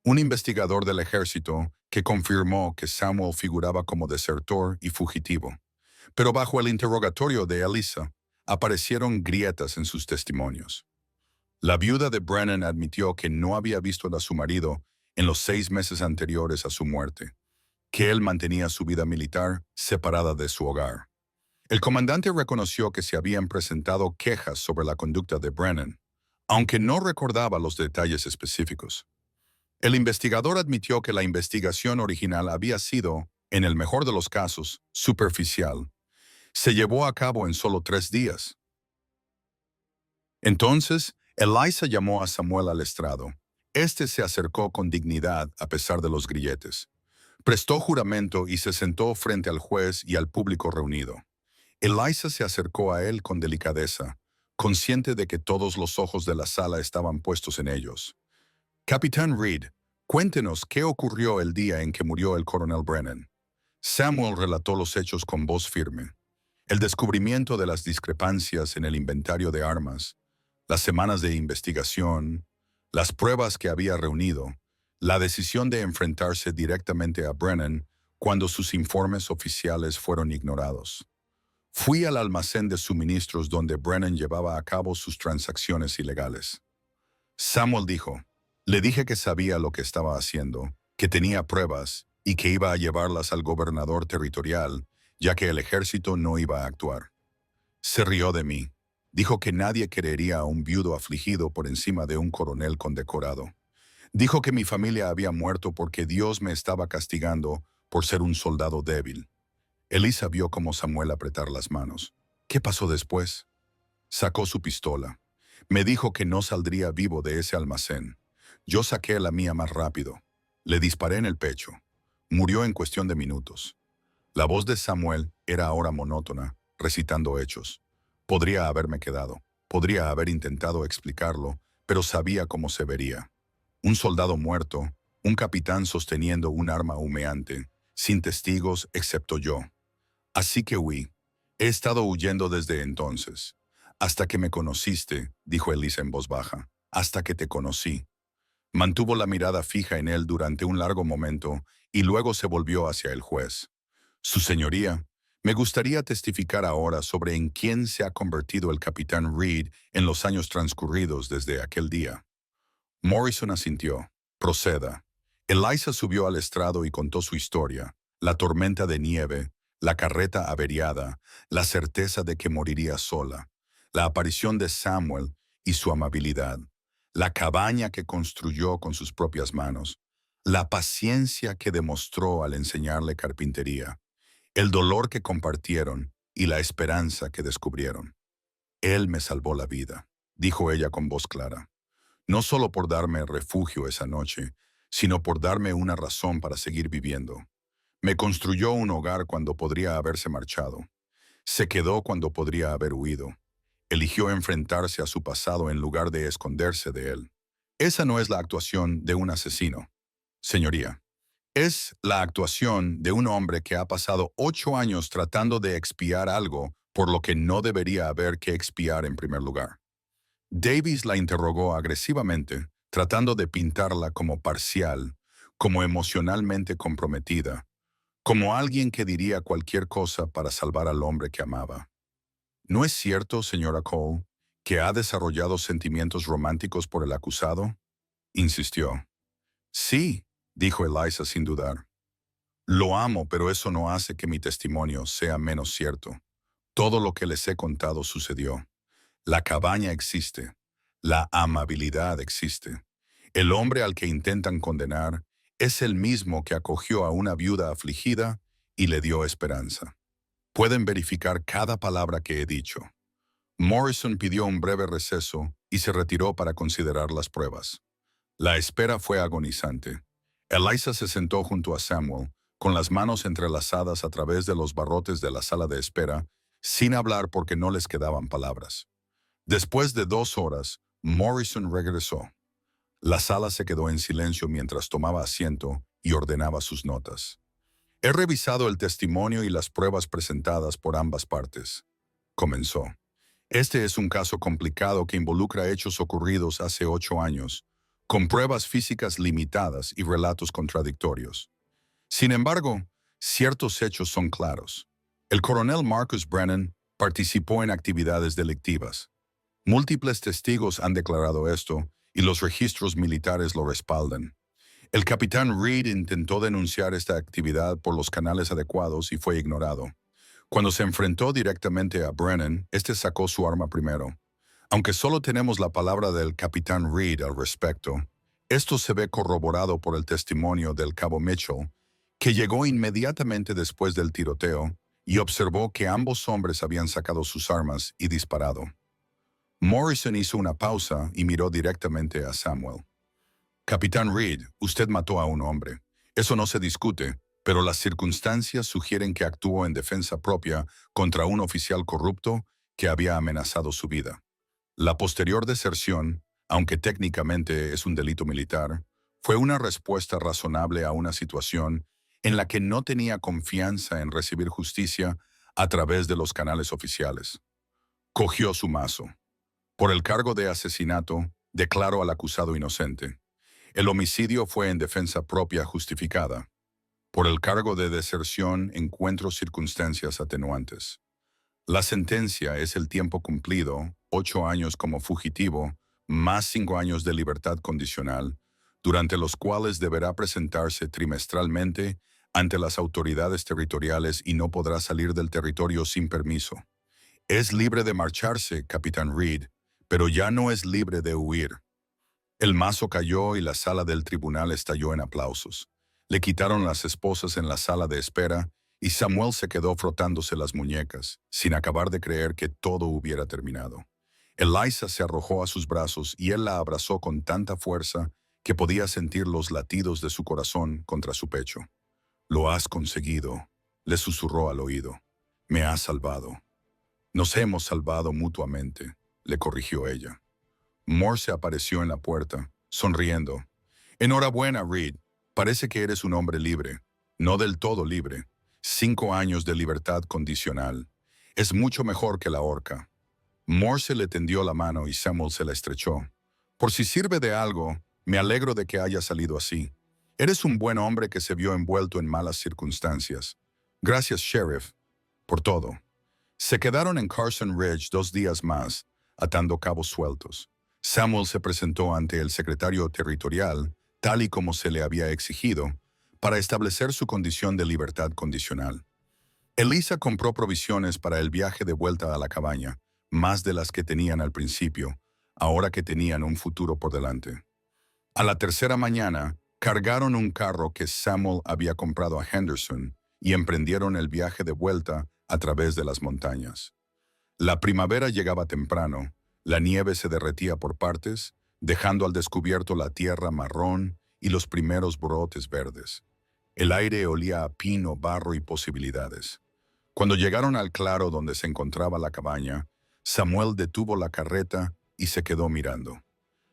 Un investigador del ejército que confirmó que Samuel figuraba como desertor y fugitivo. Pero bajo el interrogatorio de Elisa, aparecieron grietas en sus testimonios. La viuda de Brennan admitió que no había visto a su marido en los 6 meses anteriores a su muerte, que él mantenía su vida militar separada de su hogar. El comandante reconoció que se habían presentado quejas sobre la conducta de Brennan, aunque no recordaba los detalles específicos. El investigador admitió que la investigación original había sido, en el mejor de los casos, superficial. Se llevó a cabo en solo 3 días. Entonces, Elisa llamó a Samuel al estrado. Este se acercó con dignidad a pesar de los grilletes. Prestó juramento y se sentó frente al juez y al público reunido. Elisa se acercó a él con delicadeza, consciente de que todos los ojos de la sala estaban puestos en ellos. Capitán Reed, cuéntenos qué ocurrió el día en que murió el coronel Brennan. Samuel relató los hechos con voz firme. El descubrimiento de las discrepancias en el inventario de armas, las semanas de investigación, las pruebas que había reunido, la decisión de enfrentarse directamente a Brennan cuando sus informes oficiales fueron ignorados. Fui al almacén de suministros donde Brennan llevaba a cabo sus transacciones ilegales. Samuel dijo, le dije que sabía lo que estaba haciendo, que tenía pruebas y que iba a llevarlas al gobernador territorial, ya que el ejército no iba a actuar. Se rió de mí. Dijo que nadie querería a un viudo afligido por encima de un coronel condecorado. Dijo que mi familia había muerto porque Dios me estaba castigando por ser un soldado débil. Elisa vio cómo Samuel apretar las manos. ¿Qué pasó después? Sacó su pistola. Me dijo que no saldría vivo de ese almacén. Yo saqué la mía más rápido. Le disparé en el pecho. Murió en cuestión de minutos. La voz de Samuel era ahora monótona, recitando hechos. Podría haberme quedado. Podría haber intentado explicarlo, pero sabía cómo se vería. Un soldado muerto, un capitán sosteniendo un arma humeante, sin testigos excepto yo. Así que huí. He estado huyendo desde entonces. Hasta que me conociste, dijo Elisa en voz baja. Hasta que te conocí. Mantuvo la mirada fija en él durante un largo momento y luego se volvió hacia el juez. Su señoría, me gustaría testificar ahora sobre en quién se ha convertido el capitán Reed en los años transcurridos desde aquel día. Morrison asintió. Proceda. Elisa subió al estrado y contó su historia, la tormenta de nieve, la carreta averiada, la certeza de que moriría sola, la aparición de Samuel y su amabilidad, la cabaña que construyó con sus propias manos, la paciencia que demostró al enseñarle carpintería, el dolor que compartieron y la esperanza que descubrieron. Él me salvó la vida, dijo ella con voz clara, no solo por darme refugio esa noche, sino por darme una razón para seguir viviendo. Me construyó un hogar cuando podría haberse marchado. Se quedó cuando podría haber huido. Eligió enfrentarse a su pasado en lugar de esconderse de él. Esa no es la actuación de un asesino, señoría. Es la actuación de un hombre que ha pasado 8 años tratando de expiar algo por lo que no debería haber que expiar en primer lugar. Davis la interrogó agresivamente, tratando de pintarla como parcial, como emocionalmente comprometida, como alguien que diría cualquier cosa para salvar al hombre que amaba. ¿No es cierto, señora Cole, que ha desarrollado sentimientos románticos por el acusado? Insistió. Sí, dijo Elisa sin dudar. Lo amo, pero eso no hace que mi testimonio sea menos cierto. Todo lo que les he contado sucedió. La cabaña existe. La amabilidad existe. El hombre al que intentan condenar es el mismo que acogió a una viuda afligida y le dio esperanza. Pueden verificar cada palabra que he dicho. Morrison pidió un breve receso y se retiró para considerar las pruebas. La espera fue agonizante. Elisa se sentó junto a Samuel, con las manos entrelazadas a través de los barrotes de la sala de espera, sin hablar porque no les quedaban palabras. Después de 2 horas, Morrison regresó. La sala se quedó en silencio mientras tomaba asiento y ordenaba sus notas. He revisado el testimonio y las pruebas presentadas por ambas partes. Comenzó. Este es un caso complicado que involucra hechos ocurridos hace 8 años, con pruebas físicas limitadas y relatos contradictorios. Sin embargo, ciertos hechos son claros. El coronel Marcus Brennan participó en actividades delictivas. Múltiples testigos han declarado esto y los registros militares lo respaldan. El capitán Reed intentó denunciar esta actividad por los canales adecuados y fue ignorado. Cuando se enfrentó directamente a Brennan, este sacó su arma primero. Aunque solo tenemos la palabra del capitán Reed al respecto, esto se ve corroborado por el testimonio del cabo Mitchell, que llegó inmediatamente después del tiroteo y observó que ambos hombres habían sacado sus armas y disparado. Morrison hizo una pausa y miró directamente a Samuel. Capitán Reed, usted mató a un hombre. Eso no se discute, pero las circunstancias sugieren que actuó en defensa propia contra un oficial corrupto que había amenazado su vida. La posterior deserción, aunque técnicamente es un delito militar, fue una respuesta razonable a una situación en la que no tenía confianza en recibir justicia a través de los canales oficiales. Cogió su mazo. Por el cargo de asesinato, declaró al acusado inocente. El homicidio fue en defensa propia justificada. Por el cargo de deserción encuentro circunstancias atenuantes. La sentencia es el tiempo cumplido, 8 años como fugitivo, más 5 años de libertad condicional, durante los cuales deberá presentarse trimestralmente ante las autoridades territoriales y no podrá salir del territorio sin permiso. Es libre de marcharse, capitán Reed, pero ya no es libre de huir. El mazo cayó y la sala del tribunal estalló en aplausos. Le quitaron las esposas en la sala de espera y Samuel se quedó frotándose las muñecas, sin acabar de creer que todo hubiera terminado. Eliza se arrojó a sus brazos y él la abrazó con tanta fuerza que podía sentir los latidos de su corazón contra su pecho. «Lo has conseguido», le susurró al oído. «Me has salvado». «Nos hemos salvado mutuamente», le corrigió ella. Morse apareció en la puerta, sonriendo. «Enhorabuena, Reed. Parece que eres un hombre libre. No del todo libre. 5 años de libertad condicional. Es mucho mejor que la horca». Morse le tendió la mano y Samuel se la estrechó. «Por si sirve de algo, me alegro de que haya salido así. Eres un buen hombre que se vio envuelto en malas circunstancias. Gracias, Sheriff, por todo». Se quedaron en Carson Ridge 2 días más, atando cabos sueltos. Samuel se presentó ante el secretario territorial, tal y como se le había exigido, para establecer su condición de libertad condicional. Eliza compró provisiones para el viaje de vuelta a la cabaña, más de las que tenían al principio, ahora que tenían un futuro por delante. A la tercera mañana, cargaron un carro que Samuel había comprado a Henderson y emprendieron el viaje de vuelta a través de las montañas. La primavera llegaba temprano, la nieve se derretía por partes, dejando al descubierto la tierra marrón y los primeros brotes verdes. El aire olía a pino, barro y posibilidades. Cuando llegaron al claro donde se encontraba la cabaña, Samuel detuvo la carreta y se quedó mirando.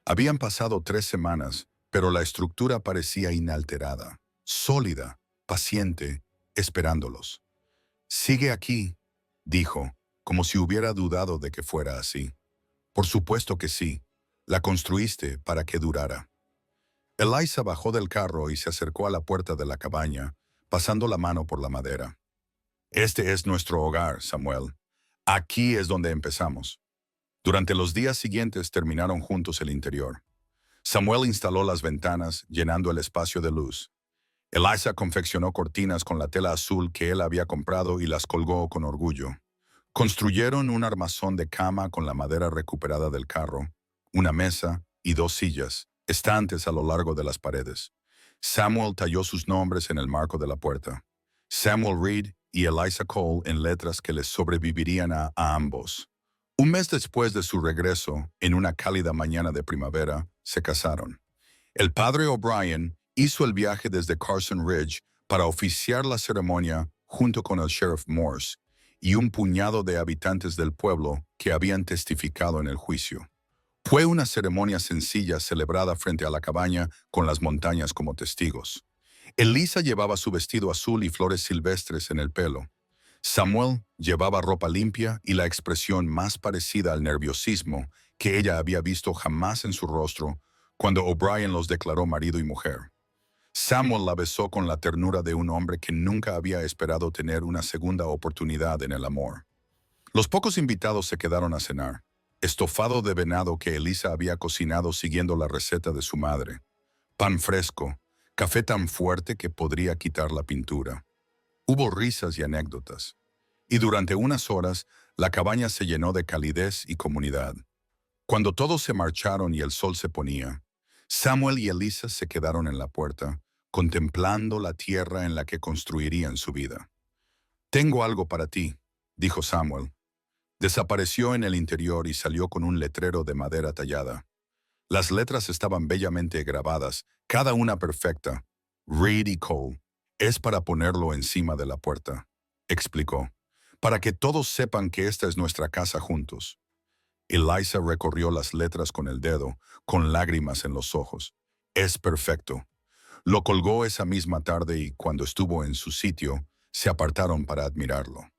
Habían pasado 3 semanas, pero la estructura parecía inalterada, sólida, paciente, esperándolos. «Sigue aquí», dijo, como si hubiera dudado de que fuera así. «Por supuesto que sí. La construiste para que durara». Eliza bajó del carro y se acercó a la puerta de la cabaña, pasando la mano por la madera. «Este es nuestro hogar, Samuel. Aquí es donde empezamos». Durante los días siguientes terminaron juntos el interior. Samuel instaló las ventanas, llenando el espacio de luz. Eliza confeccionó cortinas con la tela azul que él había comprado y las colgó con orgullo. Construyeron un armazón de cama con la madera recuperada del carro, una mesa y 2 sillas, estantes a lo largo de las paredes. Samuel talló sus nombres en el marco de la puerta. Samuel Reed y Eliza Cole en letras que les sobrevivirían a ambos. Un mes después de su regreso, en una cálida mañana de primavera, se casaron. El padre O'Brien hizo el viaje desde Carson Ridge para oficiar la ceremonia junto con el sheriff Morse y un puñado de habitantes del pueblo que habían testificado en el juicio. Fue una ceremonia sencilla celebrada frente a la cabaña con las montañas como testigos. Elisa llevaba su vestido azul y flores silvestres en el pelo. Samuel llevaba ropa limpia y la expresión más parecida al nerviosismo que ella había visto jamás en su rostro cuando O'Brien los declaró marido y mujer. Samuel la besó con la ternura de un hombre que nunca había esperado tener una segunda oportunidad en el amor. Los pocos invitados se quedaron a cenar. Estofado de venado que Elisa había cocinado siguiendo la receta de su madre. Pan fresco, café tan fuerte que podría quitar la pintura. Hubo risas y anécdotas. Y durante unas horas, la cabaña se llenó de calidez y comunidad. Cuando todos se marcharon y el sol se ponía, Samuel y Elisa se quedaron en la puerta, contemplando la tierra en la que construirían su vida. «Tengo algo para ti», dijo Samuel. Desapareció en el interior y salió con un letrero de madera tallada. Las letras estaban bellamente grabadas, cada una perfecta. «Reed y Cole. Es para ponerlo encima de la puerta», explicó, «para que todos sepan que esta es nuestra casa juntos». Elisa recorrió las letras con el dedo, con lágrimas en los ojos. «Es perfecto». Lo colgó esa misma tarde y cuando estuvo en su sitio, se apartaron para admirarlo.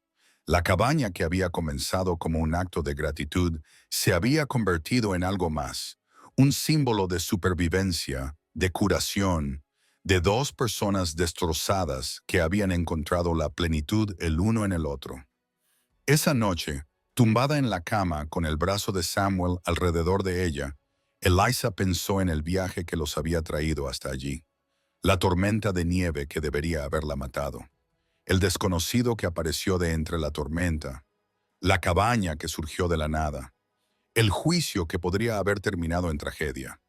La cabaña que había comenzado como un acto de gratitud se había convertido en algo más, un símbolo de supervivencia, de curación, de dos personas destrozadas que habían encontrado la plenitud el uno en el otro. Esa noche, tumbada en la cama con el brazo de Samuel alrededor de ella, Elisa pensó en el viaje que los había traído hasta allí, la tormenta de nieve que debería haberla matado, el desconocido que apareció de entre la tormenta, la cabaña que surgió de la nada, el juicio que podría haber terminado en tragedia.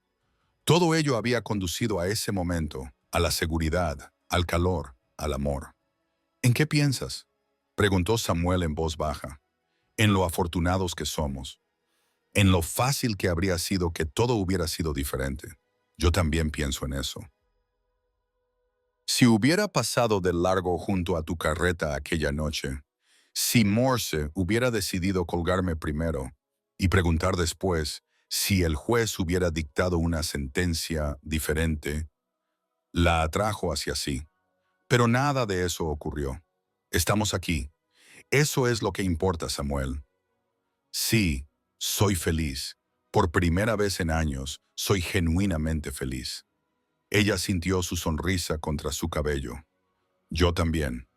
Todo ello había conducido a ese momento, a la seguridad, al calor, al amor. «¿En qué piensas?», preguntó Samuel en voz baja. «En lo afortunados que somos. En lo fácil que habría sido que todo hubiera sido diferente. Yo también pienso en eso». Si hubiera pasado de largo junto a tu carreta aquella noche, si Morse hubiera decidido colgarme primero y preguntar después si el juez hubiera dictado una sentencia diferente, la atrajo hacia sí. Pero nada de eso ocurrió. Estamos aquí. Eso es lo que importa, Samuel. Sí, soy feliz. Por primera vez en años, soy genuinamente feliz. Ella sintió su sonrisa contra su cabello. Yo también.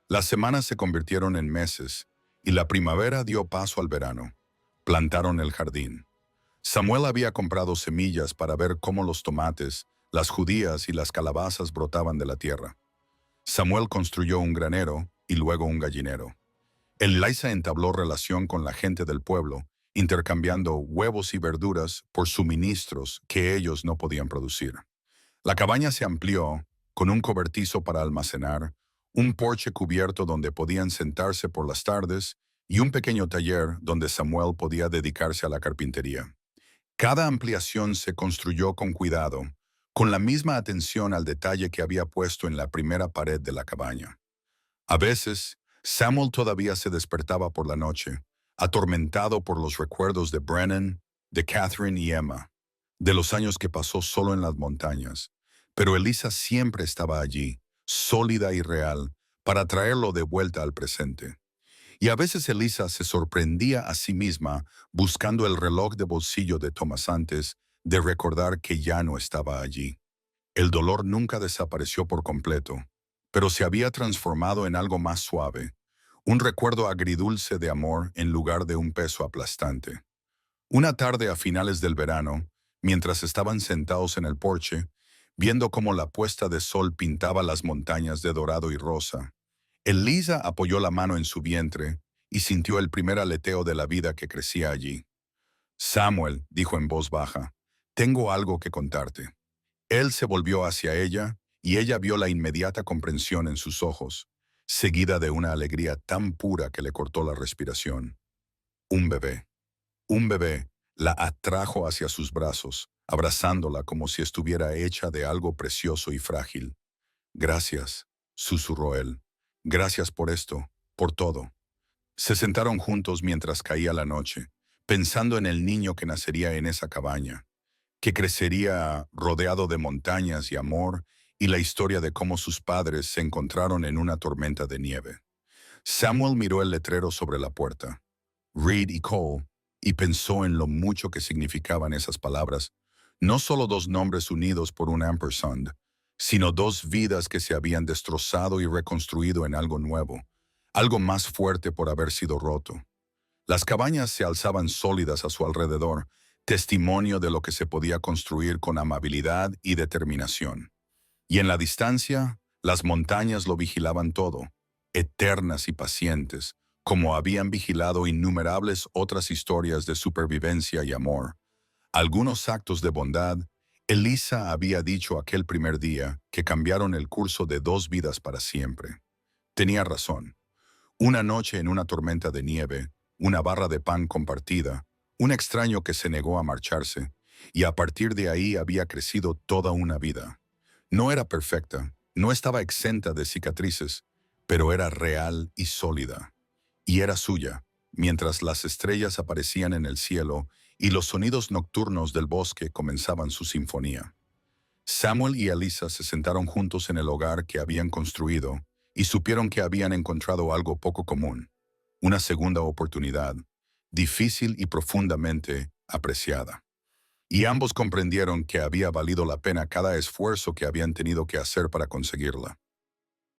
Las semanas se convirtieron en meses y la primavera dio paso al verano. Plantaron el jardín. Samuel había comprado semillas para ver cómo los tomates, las judías y las calabazas brotaban de la tierra. Samuel construyó un granero y luego un gallinero. Elisa entabló relación con la gente del pueblo, intercambiando huevos y verduras por suministros que ellos no podían producir. La cabaña se amplió, con un cobertizo para almacenar, un porche cubierto donde podían sentarse por las tardes y un pequeño taller donde Samuel podía dedicarse a la carpintería. Cada ampliación se construyó con cuidado, con la misma atención al detalle que había puesto en la primera pared de la cabaña. A veces, Samuel todavía se despertaba por la noche, atormentado por los recuerdos de Brennan, de Catherine y Emma, de los años que pasó solo en las montañas. Pero Elisa siempre estaba allí, sólida y real, para traerlo de vuelta al presente. Y a veces Elisa se sorprendía a sí misma buscando el reloj de bolsillo de Thomas antes de recordar que ya no estaba allí. El dolor nunca desapareció por completo, pero se había transformado en algo más suave, un recuerdo agridulce de amor en lugar de un peso aplastante. Una tarde a finales del verano, mientras estaban sentados en el porche, viendo cómo la puesta de sol pintaba las montañas de dorado y rosa, Elisa apoyó la mano en su vientre y sintió el primer aleteo de la vida que crecía allí. «Samuel», dijo en voz baja, «tengo algo que contarte». Él se volvió hacia ella y ella vio la inmediata comprensión en sus ojos, seguida de una alegría tan pura que le cortó la respiración. Un bebé. Un bebé la atrajo hacia sus brazos, abrazándola como si estuviera hecha de algo precioso y frágil. «Gracias», susurró él. «Gracias por esto, por todo». Se sentaron juntos mientras caía la noche, pensando en el niño que nacería en esa cabaña, que crecería rodeado de montañas y amor y la historia de cómo sus padres se encontraron en una tormenta de nieve. Samuel miró el letrero sobre la puerta, Reed y Cole, y pensó en lo mucho que significaban esas palabras, no solo dos nombres unidos por un ampersand, sino dos vidas que se habían destrozado y reconstruido en algo nuevo, algo más fuerte por haber sido roto. Las cabañas se alzaban sólidas a su alrededor, testimonio de lo que se podía construir con amabilidad y determinación. Y en la distancia, las montañas lo vigilaban todo, eternas y pacientes, como habían vigilado innumerables otras historias de supervivencia y amor. Algunos actos de bondad, Elisa había dicho aquel primer día que cambiaron el curso de dos vidas para siempre. Tenía razón. Una noche en una tormenta de nieve, una barra de pan compartida, un extraño que se negó a marcharse, y a partir de ahí había crecido toda una vida. No era perfecta, no estaba exenta de cicatrices, pero era real y sólida. Y era suya, mientras las estrellas aparecían en el cielo y los sonidos nocturnos del bosque comenzaban su sinfonía. Samuel y Elisa se sentaron juntos en el hogar que habían construido y supieron que habían encontrado algo poco común, una segunda oportunidad, difícil y profundamente apreciada. Y ambos comprendieron que había valido la pena cada esfuerzo que habían tenido que hacer para conseguirla.